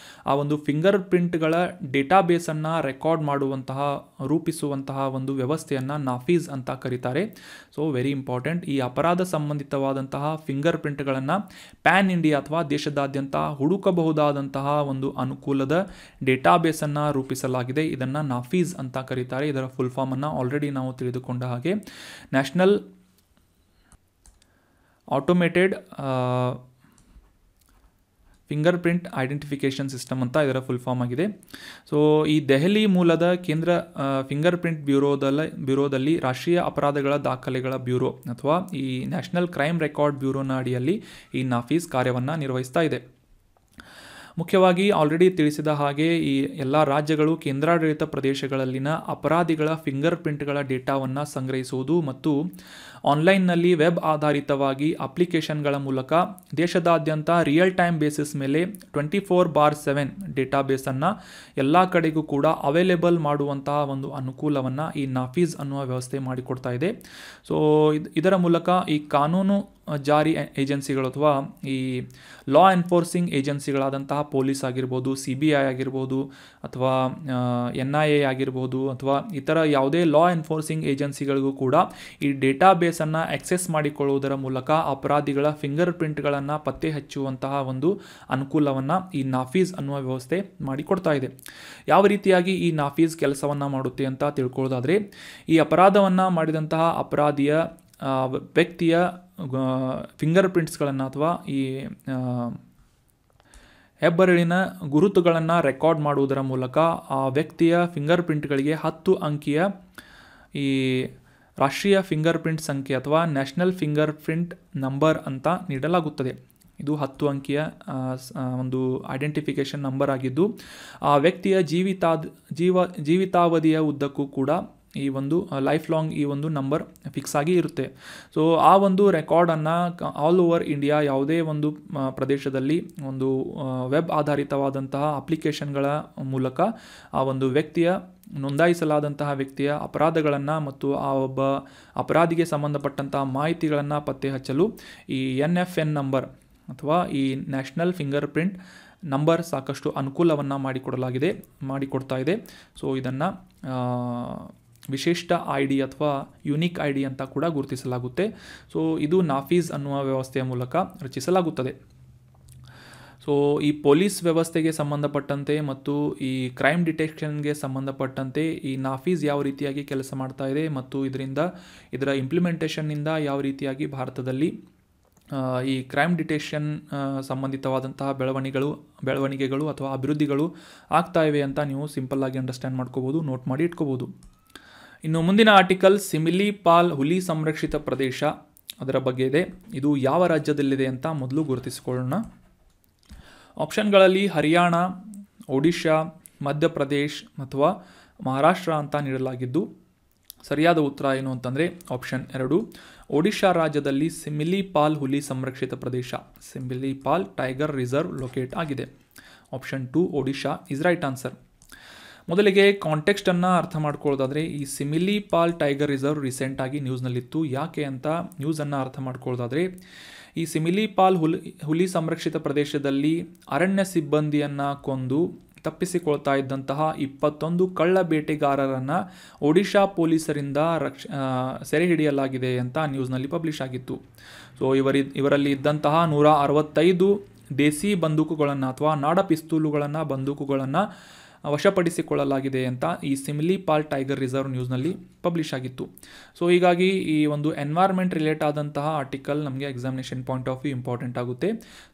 ಆ ಒಂದು ಫಿಂಗರ್ ಪ್ರಿಂಟ್ಗಳ ಡೇಟಾಬೇಸನ್ನು ರೆಕಾರ್ಡ್ ಮಾಡುವಂತಹ, ರೂಪಿಸುವಂತಹ ಒಂದು ವ್ಯವಸ್ಥೆಯನ್ನು ನಾಫೀಸ್ ಅಂತ ಕರೀತಾರೆ. So very important. ಈ ಅಪರಾಧ ಸಂಬಂಧಿತವಾದಂತಹ ಫಿಂಗರ್ ಪ್ರಿಂಟ್ಗಳನ್ನು ಪ್ಯಾನ್ ಇಂಡಿಯಾ ಅಥವಾ ದೇಶದಾದ್ಯಂತ ಹುಡುಕಬಹುದಾದಂತಹ ಒಂದು ಅನುಕೂಲದ ಡೇಟಾಬೇಸನ್ನು ರೂಪಿಸಲಾಗಿದೆ. ಇದನ್ನು ನಾಫೀಸ್ ಅಂತ ಕರೀತಾರೆ. ಇದರ ಫುಲ್ ಫಾರ್ಮನ್ನು ಆಲ್ರೆಡಿ ನಾವು ತಿಳಿದುಕೊಂಡ ಹಾಗೆ national automated finger print identification system ಅಂತ ಇದರ ಫುಲ್ ಫಾರ್ಮ್ ಆಗಿದೆ. ಸೊ ಈ ದೆಹಲಿ ಮೂಲದ ಕೇಂದ್ರ ಫಿಂಗರ್ ಪ್ರಿಂಟ್ ಬ್ಯೂರೋದಲ್ಲಿ ರಾಷ್ಟ್ರೀಯ ಅಪರಾಧಗಳ ದಾಖಲೆಗಳ ಬ್ಯೂರೋ ಅಥವಾ ಈ ನ್ಯಾಷನಲ್ ಕ್ರೈಮ್ ರೆಕಾರ್ಡ್ ಬ್ಯೂರೋನ ಅಡಿಯಲ್ಲಿ ಈ ನಾಫೀಸ್ ಕಾರ್ಯವನ್ನು ನಿರ್ವಹಿಸ್ತಾ ಇದೆ. ಮುಖ್ಯವಾಗಿ ಆಲ್ರೆಡಿ ತಿಳಿಸಿದ ಹಾಗೆ ಈ ಎಲ್ಲ ರಾಜ್ಯಗಳು, ಕೇಂದ್ರಾಡಳಿತ ಪ್ರದೇಶಗಳಲ್ಲಿನ ಅಪರಾಧಿಗಳ ಫಿಂಗರ್ ಪ್ರಿಂಟ್ಗಳ ಡೇಟಾವನ್ನು ಸಂಗ್ರಹಿಸುವುದು ಮತ್ತು ಆನ್ಲೈನ್ನಲ್ಲಿ ವೆಬ್ ಆಧಾರಿತವಾಗಿ ಅಪ್ಲಿಕೇಶನ್ಗಳ ಮೂಲಕ ದೇಶದಾದ್ಯಂತ ರಿಯಲ್ ಟೈಮ್ ಬೇಸಿಸ್ ಮೇಲೆ 24/7 ಡೇಟಾಬೇಸನ್ನು ಎಲ್ಲ ಕಡೆಗೂ ಕೂಡ ಅವೈಲೇಬಲ್ ಮಾಡುವಂತಹ ಒಂದು ಅನುಕೂಲವನ್ನು ಈ ನಾಫೀಸ್ ಅನ್ನುವ ವ್ಯವಸ್ಥೆ ಮಾಡಿಕೊಡ್ತಾ ಇದೆ. ಸೊ ಇದರ ಮೂಲಕ ಈ ಕಾನೂನು ಜಾರಿ ಏಜೆನ್ಸಿಗಳು ಅಥವಾ ಈ ಲಾ ಎನ್ಫೋರ್ಸಿಂಗ್ ಏಜೆನ್ಸಿಗಳಾದಂತಹ ಪೊಲೀಸ್ ಆಗಿರ್ಬೋದು, CBI ಆಗಿರ್ಬೋದು, ಅಥವಾ NIA ಆಗಿರ್ಬೋದು, ಅಥವಾ ಇತರ ಯಾವುದೇ ಲಾ ಎನ್ಫೋರ್ಸಿಂಗ್ ಏಜೆನ್ಸಿಗಳಿಗೂ ಕೂಡ ಈ ಡೇಟಾಬೇಸನ್ನು ಆಕ್ಸೆಸ್ ಮಾಡಿಕೊಳ್ಳುವುದರ ಮೂಲಕ ಅಪರಾಧಿಗಳ ಫಿಂಗರ್ ಪ್ರಿಂಟ್ಗಳನ್ನು ಪತ್ತೆ ಹಚ್ಚುವಂತಹ ಒಂದು ಅನುಕೂಲವನ್ನು ಈ ನಾಫೀಸ್ ಅನ್ನುವ ವ್ಯವಸ್ಥೆ ಮಾಡಿಕೊಡ್ತಾ ಇದೆ. ಯಾವ ರೀತಿಯಾಗಿ ಈ ನಾಫೀಸ್ ಕೆಲಸವನ್ನು ಮಾಡುತ್ತೆ ಅಂತ ತಿಳ್ಕೊಳ್ಳೋದಾದರೆ, ಈ ಅಪರಾಧವನ್ನು ಮಾಡಿದಂತಹ ಅಪರಾಧಿಯ ವ್ಯಕ್ತಿಯ ಫಿಂಗರ್ ಪ್ರಿಂಟ್ಸ್ಗಳನ್ನು ಅಥವಾ ಈ ಹೆಬ್ಬೆರಳಿನ ಗುರುತುಗಳನ್ನು ರೆಕಾರ್ಡ್ ಮಾಡುವುದರ ಮೂಲಕ ಆ ವ್ಯಕ್ತಿಯ ಫಿಂಗರ್ ಪ್ರಿಂಟ್ಗಳಿಗೆ 10 ಅಂಕಿಯ ಈ ರಾಷ್ಟ್ರೀಯ ಫಿಂಗರ್ ಪ್ರಿಂಟ್ ಸಂಖ್ಯೆ ಅಥವಾ ನ್ಯಾಷನಲ್ ಫಿಂಗರ್ ಪ್ರಿಂಟ್ ನಂಬರ್ ಅಂತ ನೀಡಲಾಗುತ್ತದೆ. ಇದು 10 ಅಂಕಿಯ ಒಂದು ಐಡೆಂಟಿಫಿಕೇಷನ್ ನಂಬರ್ ಆಗಿದ್ದು ಆ ವ್ಯಕ್ತಿಯ ಜೀವಿತಾವಧಿಯ ಉದ್ದಕ್ಕೂ ಕೂಡ ಈ ಒಂದು ಲೈಫ್ ಲಾಂಗ್ ಈ ಒಂದು ನಂಬರ್ ಫಿಕ್ಸ್ ಆಗಿ ಇರುತ್ತೆ. ಸೊ ಆ ಒಂದು ರೆಕಾರ್ಡನ್ನು ಆಲ್ ಓವರ್ ಇಂಡಿಯಾ ಯಾವುದೇ ಒಂದು ಪ್ರದೇಶದಲ್ಲಿ ಒಂದು ವೆಬ್ ಆಧಾರಿತವಾದಂತಹ ಅಪ್ಲಿಕೇಶನ್ಗಳ ಮೂಲಕ ಆ ಒಂದು ವ್ಯಕ್ತಿಯ ನೋಂದಾಯಿಸಲಾದಂತಹ ವ್ಯಕ್ತಿಯ ಅಪರಾಧಗಳನ್ನು ಮತ್ತು ಆ ಒಬ್ಬ ಅಪರಾಧಿಗೆ ಸಂಬಂಧಪಟ್ಟಂತಹ ಮಾಹಿತಿಗಳನ್ನು ಪತ್ತೆ ಹಚ್ಚಲು ಈ NFN ನಂಬರ್ ಅಥವಾ ಈ ನ್ಯಾಷನಲ್ ಫಿಂಗರ್ ಪ್ರಿಂಟ್ ನಂಬರ್ ಸಾಕಷ್ಟು ಅನುಕೂಲವನ್ನು ಮಾಡಿಕೊಡ್ತಾ ಇದೆ. ಸೊ ಇದನ್ನು ವಿಶಿಷ್ಟ ID ಅಥವಾ ಯುನಿಕ್ ID ಅಂತ ಕೂಡ ಗುರುತಿಸಲಾಗುತ್ತೆ. ಸೊ ಇದು ನಾಫೀಸ್ ಅನ್ನುವ ವ್ಯವಸ್ಥೆಯ ಮೂಲಕ ರಚಿಸಲಾಗುತ್ತದೆ. ಸೊ ಈ ಪೊಲೀಸ್ ವ್ಯವಸ್ಥೆಗೆ ಸಂಬಂಧಪಟ್ಟಂತೆ ಮತ್ತು ಈ ಕ್ರೈಮ್ ಡಿಟೆಕ್ಷನ್ಗೆ ಸಂಬಂಧಪಟ್ಟಂತೆ ಈ ನಾಫೀಸ್ ಯಾವ ರೀತಿಯಾಗಿ ಕೆಲಸ ಮಾಡ್ತಾ ಇದೆ ಮತ್ತು ಇದರ ಇಂಪ್ಲಿಮೆಂಟೇಷನ್ನಿಂದ ಯಾವ ರೀತಿಯಾಗಿ ಭಾರತದಲ್ಲಿ ಈ ಕ್ರೈಮ್ ಡಿಟೆಕ್ಷನ್ ಸಂಬಂಧಿತವಾದಂತಹ ಬೆಳವಣಿಗೆಗಳು ಅಥವಾ ಅಭಿವೃದ್ಧಿಗಳು ಆಗ್ತಾ ಇವೆ ಅಂತ ನೀವು ಸಿಂಪಲ್ ಆಗಿ ಅಂಡರ್ಸ್ಟ್ಯಾಂಡ್ ಮಾಡ್ಕೋಬೋದು, ನೋಟ್ ಮಾಡಿ ಇಟ್ಕೋಬೋದು. ಇನ್ನು ಮುಂದಿನ ಆರ್ಟಿಕಲ್ ಸಿಮಿಲಿಪಾಲ್ ಹುಲಿ ಸಂರಕ್ಷಿತ ಪ್ರದೇಶ ಅದರ ಬಗ್ಗೆ ಇದೆ. ಇದು ಯಾವ ರಾಜ್ಯದಲ್ಲಿದೆ ಅಂತ ಮೊದಲು ಗುರುತಿಸಿಕೊಳ್ಳೋಣ. ಆಪ್ಷನ್ಗಳಲ್ಲಿ ಹರಿಯಾಣ, ಒಡಿಶಾ, ಮಧ್ಯಪ್ರದೇಶ್ ಅಥವಾ ಮಹಾರಾಷ್ಟ್ರ ಅಂತ ನೀಡಲಾಗಿದ್ದು ಸರಿಯಾದ ಉತ್ತರ ಏನು ಅಂತಂದರೆ ಆಪ್ಷನ್ 2 ಒಡಿಶಾ ರಾಜ್ಯದಲ್ಲಿ ಸಿಮಿಲಿಪಾಲ್ ಹುಲಿ ಸಂರಕ್ಷಿತ ಪ್ರದೇಶ, ಸಿಮಿಲಿಪಾಲ್ ಟೈಗರ್ ರಿಸರ್ವ್ ಲೊಕೇಟ್ ಆಗಿದೆ. Option 2 Odisha is right answer. ಮೊದಲಿಗೆ ಕಾಂಟೆಕ್ಸ್ಟನ್ನು ಅರ್ಥ ಮಾಡ್ಕೊಳ್ಳೋದಾದರೆ ಈ ಸಿಮಿಲಿಪಾಲ್ ಟೈಗರ್ ರಿಸರ್ವ್ ರೀಸೆಂಟಾಗಿ ನ್ಯೂಸ್ನಲ್ಲಿತ್ತು. ಯಾಕೆ ಅಂತ ನ್ಯೂಸನ್ನು ಅರ್ಥ ಮಾಡ್ಕೊಳ್ಳೋದಾದರೆ ಈ ಸಿಮಿಲಿಪಾಲ್ ಹುಲಿ ಸಂರಕ್ಷಿತ ಪ್ರದೇಶದಲ್ಲಿ ಅರಣ್ಯ ಸಿಬ್ಬಂದಿಯನ್ನು ಕೊಂದು ತಪ್ಪಿಸಿಕೊಳ್ತಾ ಇದ್ದಂತಹ 21 ಕಳ್ಳ ಬೇಟೆಗಾರರನ್ನು ಒಡಿಶಾ ಪೊಲೀಸರಿಂದ ಸೆರೆ ಹಿಡಿಯಲಾಗಿದೆ ಅಂತ ನ್ಯೂಸ್ನಲ್ಲಿ ಪಬ್ಲಿಷ್ ಆಗಿತ್ತು. ಸೊ ಇವರಲ್ಲಿ ಇದ್ದಂತಹ 165 ದೇಸಿ ಬಂದೂಕುಗಳನ್ನು ಅಥವಾ ನಾಡ ಪಿಸ್ತೂಲುಗಳನ್ನು ಬಂದೂಕುಗಳನ್ನು ವಶಪಡಿಸಿಕೊಳ್ಳಲಾಗಿದೆ ಅಂತ ಈ ಸಿಮಿಲಿಪಾಲ್ ಟೈಗರ್ ರಿಸರ್ವ್ ನ್ಯೂಸ್ನಲ್ಲಿ ಪಬ್ಲಿಷ್ ಆಗಿತ್ತು. ಸೊ ಹೀಗಾಗಿ ಈ ಒಂದು ಎನ್ವೈರ್ಮೆಂಟ್ ರಿಲೇಟ್ ಆದಂತಹ ಆರ್ಟಿಕಲ್ ನಮಗೆ examination point of view important ಆಗುತ್ತೆ.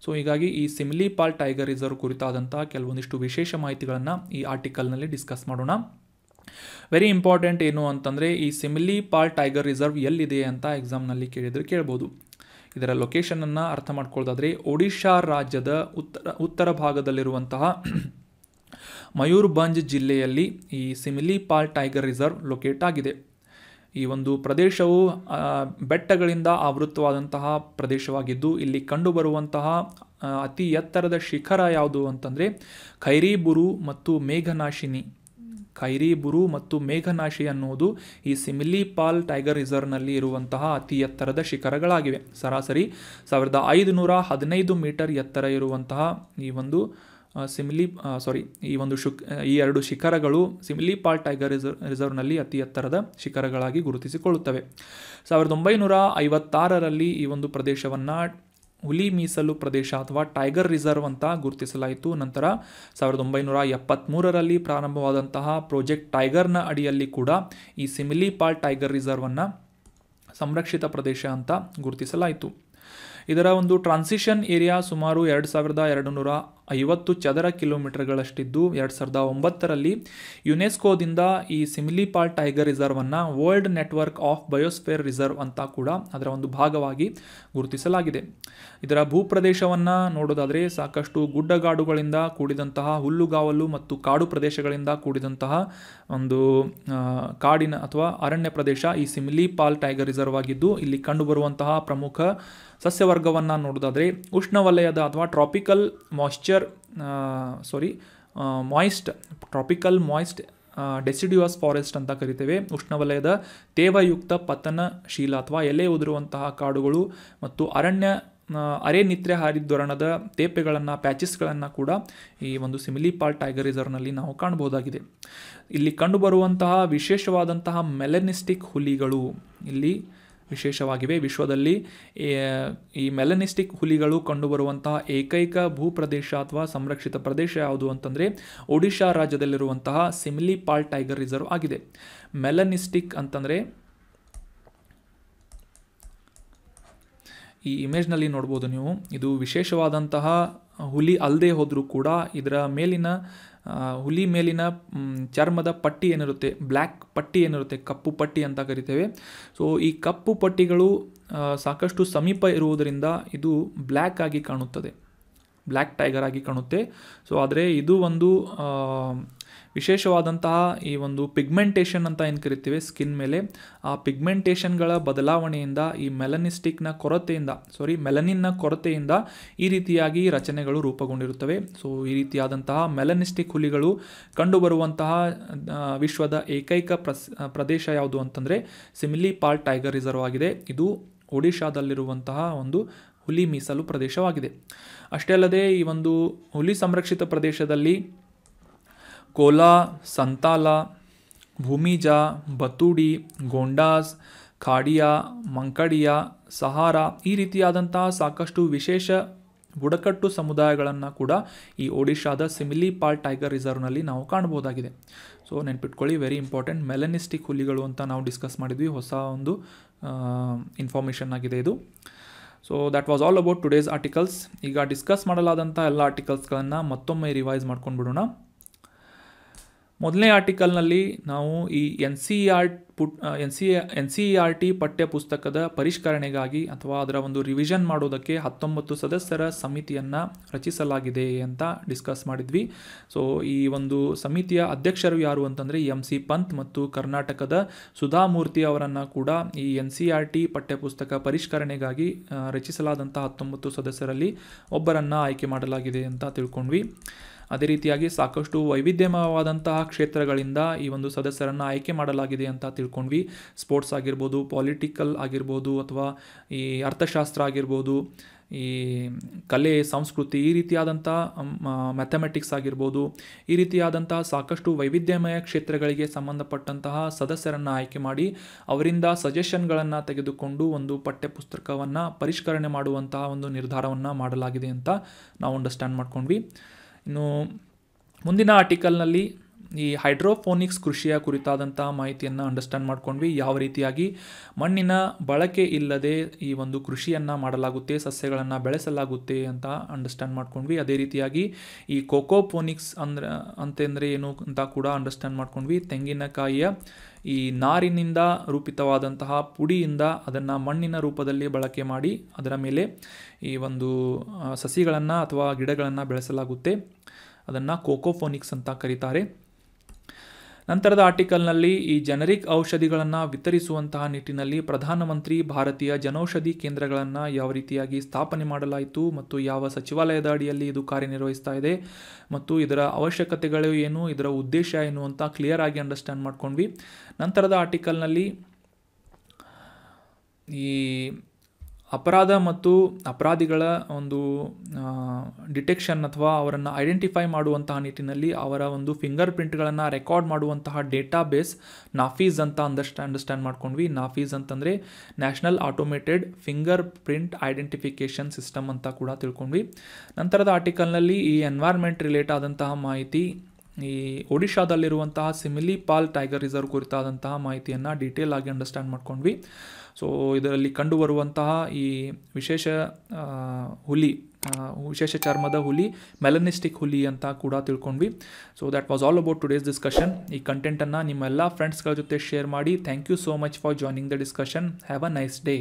ಸೊ ಹೀಗಾಗಿ ಈ ಸಿಮಿಲಿಪಾಲ್ ಟೈಗರ್ ರಿಸರ್ವ್ ಕುರಿತಾದಂತಹ ಕೆಲವೊಂದಿಷ್ಟು ವಿಶೇಷ ಮಾಹಿತಿಗಳನ್ನು ಈ ಆರ್ಟಿಕಲ್ನಲ್ಲಿ ಡಿಸ್ಕಸ್ ಮಾಡೋಣ. ವೆರಿ ಇಂಪಾರ್ಟೆಂಟ್ ಏನು ಅಂತಂದರೆ ಈ ಸಿಮಿಲಿಪಾಲ್ ಟೈಗರ್ ರಿಸರ್ವ್ ಎಲ್ಲಿದೆ ಅಂತ ಎಕ್ಸಾಮ್ನಲ್ಲಿ ಕೇಳ್ಬೋದು. ಇದರ ಲೊಕೇಶನನ್ನು ಅರ್ಥ ಮಾಡ್ಕೊಳ್ಳೋದಾದರೆ ಒಡಿಶಾ ರಾಜ್ಯದ ಉತ್ತರ ಭಾಗದಲ್ಲಿರುವಂತಹ ಮಯೂರ್ಭಂಜ್ ಜಿಲ್ಲೆಯಲ್ಲಿ ಈ ಸಿಮಿಲಿಪಾಲ್ ಟೈಗರ್ ರಿಸರ್ವ್ ಲೊಕೇಟ್ ಆಗಿದೆ. ಈ ಒಂದು ಪ್ರದೇಶವು ಬೆಟ್ಟಗಳಿಂದ ಆವೃತವಾದಂತಹ ಪ್ರದೇಶವಾಗಿದ್ದು ಇಲ್ಲಿ ಕಂಡುಬರುವಂತಹ ಅತಿ ಎತ್ತರದ ಶಿಖರ ಯಾವುದು ಅಂತಂದರೆ ಖೈರಿಬುರು ಮತ್ತು ಮೇಘನಾಶಿನಿ. ಖೈರಿಬುರು ಮತ್ತು ಮೇಘನಾಶಿ ಅನ್ನುವುದು ಈ ಸಿಮಿಲಿಪಾಲ್ ಟೈಗರ್ ರಿಸರ್ವ್ನಲ್ಲಿ ಇರುವಂತಹ ಅತಿ ಎತ್ತರದ ಶಿಖರಗಳಾಗಿವೆ. ಸರಾಸರಿ 1515 ಮೀಟರ್ ಎತ್ತರ ಇರುವಂತಹ ಈ ಒಂದು ಈ ಎರಡು ಶಿಖರಗಳು ಸಿಮಿಲಿಪಾಲ್ ಟೈಗರ್ ರಿಸರ್ವ್ನಲ್ಲಿ ಅತಿ ಎತ್ತರದ ಶಿಖರಗಳಾಗಿ ಗುರುತಿಸಿಕೊಳ್ಳುತ್ತವೆ. 1956ರಲ್ಲಿ ಈ ಒಂದು ಪ್ರದೇಶವನ್ನು ಹುಲಿ ಮೀಸಲು ಪ್ರದೇಶ ಅಥವಾ ಟೈಗರ್ ರಿಸರ್ವ್ ಅಂತ ಗುರುತಿಸಲಾಯಿತು. ನಂತರ 1973ರಲ್ಲಿ ಪ್ರಾರಂಭವಾದಂತಹ ಪ್ರಾಜೆಕ್ಟ್ ಟೈಗರ್ನ ಅಡಿಯಲ್ಲಿ ಕೂಡ ಈ ಸಿಮಿಲಿಪಾಲ್ ಟೈಗರ್ ರಿಸರ್ವನ್ನು ಸಂರಕ್ಷಿತ ಪ್ರದೇಶ ಅಂತ ಗುರುತಿಸಲಾಯಿತು. ಇದರ ಒಂದು ಟ್ರಾನ್ಸಿಷನ್ ಏರಿಯಾ ಸುಮಾರು 2250 ಚದರ ಕಿಲೋಮೀಟರ್ಗಳಷ್ಟಿದ್ದು 2009ರಲ್ಲಿ ಯುನೆಸ್ಕೋದಿಂದ ಈ ಸಿಮಿಲಿಪಾಲ್ ಟೈಗರ್ ರಿಸರ್ವನ್ನು world network of biosphere reserve ಅಂತ ಕೂಡ ಅದರ ಒಂದು ಭಾಗವಾಗಿ ಗುರುತಿಸಲಾಗಿದೆ. ಇದರ ಭೂಪ್ರದೇಶವನ್ನು ನೋಡೋದಾದರೆ ಸಾಕಷ್ಟು ಗುಡ್ಡಗಾಡುಗಳಿಂದ ಕೂಡಿದಂತಹ ಹುಲ್ಲುಗಾವಲು ಮತ್ತು ಕಾಡು ಪ್ರದೇಶಗಳಿಂದ ಕೂಡಿದಂತಹ ಒಂದು ಕಾಡಿನ ಅಥವಾ ಅರಣ್ಯ ಪ್ರದೇಶ ಈ ಸಿಮಿಲಿಪಾಲ್ ಟೈಗರ್ ರಿಸರ್ವ್ ಆಗಿದ್ದು ಇಲ್ಲಿ ಕಂಡುಬರುವಂತಹ ಪ್ರಮುಖ ಸಸ್ಯವರ್ಗವನ್ನು ನೋಡೋದಾದರೆ ಉಷ್ಣವಲಯದ ಅಥವಾ ಟ್ರಾಪಿಕಲ್ ಮಾಯ್ಸ್ಟ್ ಡೆಸಿಡ್ಯೂಯಸ್ ಫಾರೆಸ್ಟ್ ಅಂತ ಕರಿತೇವೆ. ಉಷ್ಣವಲಯದ ತೇವಯುಕ್ತ ಪತನಶೀಲ ಅಥವಾ ಎಲೆ ಉದುರುವಂತಹ ಕಾಡುಗಳು ಮತ್ತು ಅರೆ ನಿತ್ರೆ ಹಾರಿದ್ವರ್ಣದ ತೇಪೆಗಳನ್ನು ಪ್ಯಾಚಸ್ಗಳನ್ನು ಕೂಡ ಈ ಒಂದು ಸಿಮಿಲಿಪಾಲ್ ಟೈಗರ್ ರಿಸರ್ವ್ನಲ್ಲಿ ನಾವು ಕಾಣಬಹುದಾಗಿದೆ. ಇಲ್ಲಿ ಕಂಡುಬರುವಂತಹ ವಿಶೇಷವಾದಂತಹ ಮೆಲನಿಸ್ಟಿಕ್ ಹುಲಿಗಳು ಇಲ್ಲಿ ವಿಶೇಷವಾಗಿವೆ. ವಿಶ್ವದಲ್ಲಿ ಈ ಮೆಲನಿಸ್ಟಿಕ್ ಹುಲಿಗಳು ಕಂಡುಬರುವಂತಹ ಏಕೈಕ ಭೂಪ್ರದೇಶ ಅಥವಾ ಸಂರಕ್ಷಿತ ಪ್ರದೇಶ ಯಾವುದು ಅಂತಂದರೆ ಒಡಿಶಾ ರಾಜ್ಯದಲ್ಲಿರುವಂತಹ ಸಿಮಿಲಿಪಾಲ್ ಟೈಗರ್ ರಿಸರ್ವ್ ಆಗಿದೆ. ಮೆಲನಿಸ್ಟಿಕ್ ಅಂತಂದರೆ ಈ ಇಮೇಜ್ನಲ್ಲಿ ನೋಡ್ಬೋದು ನೀವು, ಇದು ವಿಶೇಷವಾದಂತಹ ಹುಲಿ ಅಲ್ಲದೆ ಹೋದರೂ ಕೂಡ ಇದರ ಮೇಲಿನ ಹುಲಿ ಮೇಲಿನ ಚರ್ಮದ ಪಟ್ಟಿ ಏನಿರುತ್ತೆ, ಬ್ಲ್ಯಾಕ್ ಪಟ್ಟಿ ಏನಿರುತ್ತೆ, ಕಪ್ಪು ಪಟ್ಟಿ ಅಂತ ಕರಿತೇವೆ. ಸೊ ಈ ಕಪ್ಪು ಪಟ್ಟಿಗಳು ಸಾಕಷ್ಟು ಸಮೀಪ ಇರುವುದರಿಂದ ಇದು ಬ್ಲ್ಯಾಕ್ ಆಗಿ ಕಾಣುತ್ತದೆ, ಬ್ಲ್ಯಾಕ್ ಟೈಗರ್ ಆಗಿ ಕಾಣುತ್ತೆ. ಸೊ ಆದರೆ ಇದು ಒಂದು ವಿಶೇಷವಾದಂತಹ ಈ ಒಂದು ಪಿಗ್ಮೆಂಟೇಷನ್ ಅಂತ ಏನು ಕರಿತೀವಿ ಸ್ಕಿನ್ ಮೇಲೆ, ಆ ಪಿಗ್ಮೆಂಟೇಷನ್ಗಳ ಬದಲಾವಣೆಯಿಂದ ಈ ಮೆಲನಿನ್ನ ಕೊರತೆಯಿಂದ ಈ ರೀತಿಯಾಗಿ ರಚನೆಗಳು ರೂಪುಗೊಂಡಿರುತ್ತವೆ. ಸೊ ಈ ರೀತಿಯಾದಂತಹ ಮೆಲನಿಸ್ಟಿಕ್ ಹುಲಿಗಳು ಕಂಡುಬರುವಂತಹ ವಿಶ್ವದ ಏಕೈಕ ಪ್ರದೇಶ ಯಾವುದು ಅಂತಂದರೆ ಸಿಮಿಲಿಪಾಲ್ ಟೈಗರ್ ರಿಸರ್ವ್ ಆಗಿದೆ. ಇದು ಒಡಿಶಾದಲ್ಲಿರುವಂತಹ ಒಂದು ಹುಲಿ ಮೀಸಲು ಪ್ರದೇಶವಾಗಿದೆ. ಅಷ್ಟೇ ಅಲ್ಲದೆ ಈ ಒಂದು ಹುಲಿ ಸಂರಕ್ಷಿತ ಪ್ರದೇಶದಲ್ಲಿ ಕೋಲಾ, ಸಂತಾಲ, ಭೂಮಿಜಾ, ಬತುಡಿ, ಗೊಂಡಾಸ್, ಖಾಡಿಯಾ, ಮಂಕಡಿಯಾ, ಸಹಾರಾ ಈ ರೀತಿಯಾದಂತಹ ಸಾಕಷ್ಟು ವಿಶೇಷ ಬುಡಕಟ್ಟು ಸಮುದಾಯಗಳನ್ನು ಕೂಡ ಈ ಒಡಿಶಾದ ಸಿಮಿಲಿಪಾಲ್ ಟೈಗರ್ ರಿಸರ್ವ್ನಲ್ಲಿ ನಾವು ಕಾಣಬಹುದಾಗಿದೆ. ಸೊ ನೆನ್ಪಿಟ್ಕೊಳ್ಳಿ, ವೆರಿ ಇಂಪಾರ್ಟೆಂಟ್. ಮೆಲನಿಸ್ಟಿಕ್ ಹುಲಿಗಳು ಅಂತ ನಾವು ಡಿಸ್ಕಸ್ ಮಾಡಿದ್ವಿ, ಹೊಸ ಒಂದು ಇನ್ಫಾರ್ಮೇಷನ್ ಆಗಿದೆ ಇದು. So that was all about today's articles. ಈಗ ಡಿಸ್ಕಸ್ ಮಾಡಲಾದಂಥ ಎಲ್ಲ ಆರ್ಟಿಕಲ್ಸ್ಗಳನ್ನು ಮತ್ತೊಮ್ಮೆ ರಿವೈಸ್ ಮಾಡ್ಕೊಂಡು ಬಿಡೋಣ. ಮೊದಲನೇ ಆರ್ಟಿಕಲ್ನಲ್ಲಿ ನಾವು ಈ NCERT N C E R T ಪಠ್ಯ ಪುಸ್ತಕದ ಪರಿಷ್ಕರಣೆಗಾಗಿ ಅಥವಾ ಅದರ ಒಂದು ರಿವಿಷನ್ ಮಾಡೋದಕ್ಕೆ 19 ಸದಸ್ಯರ ಸಮಿತಿಯನ್ನು ರಚಿಸಲಾಗಿದೆ ಅಂತ ಡಿಸ್ಕಸ್ ಮಾಡಿದ್ವಿ. ಸೊ ಈ ಒಂದು ಸಮಿತಿಯ ಅಧ್ಯಕ್ಷರು ಯಾರು ಅಂತಂದರೆ MC ಪಂತ್ ಮತ್ತು ಕರ್ನಾಟಕದ ಸುಧಾಮೂರ್ತಿ ಅವರನ್ನು ಕೂಡ ಈ NCERT ಪಠ್ಯಪುಸ್ತಕ ಪರಿಷ್ಕರಣೆಗಾಗಿ ರಚಿಸಲಾದಂಥ 19 ಸದಸ್ಯರಲ್ಲಿ ಒಬ್ಬರನ್ನು ಆಯ್ಕೆ ಮಾಡಲಾಗಿದೆ ಅಂತ ತಿಳ್ಕೊಂಡ್ವಿ. ಅದೇ ರೀತಿಯಾಗಿ ಸಾಕಷ್ಟು ವೈವಿಧ್ಯಮಯವಾದಂತಹ ಕ್ಷೇತ್ರಗಳಿಂದ ಈ ಒಂದು ಸದಸ್ಯರನ್ನು ಆಯ್ಕೆ ಮಾಡಲಾಗಿದೆ ಅಂತ ತಿಳ್ಕೊಂಡ್ವಿ. ಸ್ಪೋರ್ಟ್ಸ್ ಆಗಿರ್ಬೋದು, ಪೊಲಿಟಿಕಲ್ ಆಗಿರ್ಬೋದು, ಅಥವಾ ಈ ಅರ್ಥಶಾಸ್ತ್ರ ಆಗಿರ್ಬೋದು, ಈ ಕಲೆ ಸಂಸ್ಕೃತಿ, ಈ ರೀತಿಯಾದಂಥ ಮ್ಯಾಥಮೆಟಿಕ್ಸ್ ಆಗಿರ್ಬೋದು, ಈ ರೀತಿಯಾದಂತಹ ಸಾಕಷ್ಟು ವೈವಿಧ್ಯಮಯ ಕ್ಷೇತ್ರಗಳಿಗೆ ಸಂಬಂಧಪಟ್ಟಂತಹ ಸದಸ್ಯರನ್ನು ಆಯ್ಕೆ ಮಾಡಿ ಅವರಿಂದ ಸಜೆಷನ್ಗಳನ್ನು ತೆಗೆದುಕೊಂಡು ಒಂದು ಪಠ್ಯಪುಸ್ತಕವನ್ನು ಪರಿಷ್ಕರಣೆ ಮಾಡುವಂತಹ ಒಂದು ನಿರ್ಧಾರವನ್ನು ಮಾಡಲಾಗಿದೆ ಅಂತ ನಾವು ಅಂಡರ್ಸ್ಟ್ಯಾಂಡ್ ಮಾಡ್ಕೊಂಡ್ವಿ. ಇನ್ನು ಮುಂದಿನ ಆರ್ಟಿಕಲ್ನಲ್ಲಿ ಈ ಹೈಡ್ರೋಫೋನಿಕ್ಸ್ ಕೃಷಿಯ ಕುರಿತಾದಂಥ ಮಾಹಿತಿಯನ್ನು ಅಂಡರ್ಸ್ಟ್ಯಾಂಡ್ ಮಾಡ್ಕೊಂಡ್ವಿ. ಯಾವ ರೀತಿಯಾಗಿ ಮಣ್ಣಿನ ಬಳಕೆ ಇಲ್ಲದೆ ಈ ಒಂದು ಕೃಷಿಯನ್ನು ಮಾಡಲಾಗುತ್ತೆ, ಸಸ್ಯಗಳನ್ನು ಬೆಳೆಸಲಾಗುತ್ತೆ ಅಂತ ಅಂಡರ್ಸ್ಟ್ಯಾಂಡ್ ಮಾಡ್ಕೊಂಡ್ವಿ. ಅದೇ ರೀತಿಯಾಗಿ ಈ ಕೋಕೋಫೋನಿಕ್ಸ್ ಅಂತಂದರೆ ಏನು ಅಂತ ಕೂಡ ಅಂಡರ್ಸ್ಟ್ಯಾಂಡ್ ಮಾಡ್ಕೊಂಡ್ವಿ. ತೆಂಗಿನಕಾಯಿಯ ಈ ನಾರಿನಿಂದ ರೂಪಿತವಾದಂತಹ ಪುಡಿಯಿಂದ ಅದನ್ನು ಮಣ್ಣಿನ ರೂಪದಲ್ಲಿ ಬಳಕೆ ಮಾಡಿ ಅದರ ಮೇಲೆ ಈ ಒಂದು ಸಸಿಗಳನ್ನು ಅಥವಾ ಗಿಡಗಳನ್ನು ಬೆಳೆಸಲಾಗುತ್ತೆ. ಅದನ್ನು ಕೋಕೋಫೋನಿಕ್ಸ್ ಅಂತ ಕರೀತಾರೆ. ನಂತರದ ಆರ್ಟಿಕಲ್ನಲ್ಲಿ ಈ ಜನರಿಕ್ ಔಷಧಿಗಳನ್ನು ವಿತರಿಸುವಂತಹ ನಿಟ್ಟಿನಲ್ಲಿ ಪ್ರಧಾನಮಂತ್ರಿ ಭಾರತೀಯ ಜನೌಷಧಿ ಕೇಂದ್ರಗಳನ್ನು ಯಾವ ರೀತಿಯಾಗಿ ಸ್ಥಾಪನೆ ಮಾಡಲಾಯಿತು ಮತ್ತು ಯಾವ ಸಚಿವಾಲಯದ ಅಡಿಯಲ್ಲಿ ಇದು ಕಾರ್ಯನಿರ್ವಹಿಸ್ತಾ ಇದೆ ಮತ್ತು ಇದರ ಅವಶ್ಯಕತೆಗಳು ಏನು, ಇದರ ಉದ್ದೇಶ ಏನು ಅಂತ ಕ್ಲಿಯರ್ ಆಗಿ ಅಂಡರ್ಸ್ಟ್ಯಾಂಡ್ ಮಾಡ್ಕೊಂಡ್ವಿ. ನಂತರದ ಆರ್ಟಿಕಲ್ನಲ್ಲಿ ಈ ಅಪರಾಧ ಮತ್ತು ಅಪರಾಧಿಗಳ ಒಂದು ಡಿಟೆಕ್ಷನ್ ಅಥವಾ ಅವರನ್ನು ಐಡೆಂಟಿಫೈ ಮಾಡುವಂತಹ ನಿಟ್ಟಿನಲ್ಲಿ ಅವರ ಒಂದು ಫಿಂಗರ್ ಪ್ರಿಂಟ್ಗಳನ್ನು ರೆಕಾರ್ಡ್ ಮಾಡುವಂತಹ ಡೇಟಾ ಬೇಸ್ ನಾಫೀಸ್ ಅಂತ ಅಂಡರ್ಸ್ಟ್ಯಾಂಡ್ ಮಾಡ್ಕೊಂಡ್ವಿ. ನಾಫೀಸ್ ಅಂತಂದರೆ national automated finger print identification system ಅಂತ ಕೂಡ ತಿಳ್ಕೊಂಡ್ವಿ. ನಂತರದ ಆರ್ಟಿಕಲ್ನಲ್ಲಿ ಈ ಎನ್ವೈರ್ಮೆಂಟ್ ರಿಲೇಟ್ ಆದಂತಹ ಮಾಹಿತಿ, ಈ ಒಡಿಶಾದಲ್ಲಿರುವಂತಹ ಸಿಮಿಲಿಪಾಲ್ ಟೈಗರ್ ರಿಸರ್ವ್ ಕುರಿತಾದಂತಹ ಮಾಹಿತಿಯನ್ನು ಡೀಟೇಲ್ ಆಗಿ ಅಂಡರ್ಸ್ಟ್ಯಾಂಡ್ ಮಾಡ್ಕೊಂಡ್ವಿ. ಸೊ ಇದರಲ್ಲಿ ಕಂಡುಬರುವಂತಹ ಈ ವಿಶೇಷ ಚರ್ಮದ ಹುಲಿ ಮೆಲನಿಸ್ಟಿಕ್ ಹುಲಿ ಅಂತ ಕೂಡ ತಿಳ್ಕೊಂಡ್ವಿ. So that was all about today's discussion. ಈ ಕಂಟೆಂಟನ್ನು ನಿಮ್ಮ ಎಲ್ಲ ಫ್ರೆಂಡ್ಸ್ಗಳ ಜೊತೆ ಶೇರ್ ಮಾಡಿ. Thank you so much for joining the discussion. Have a nice day.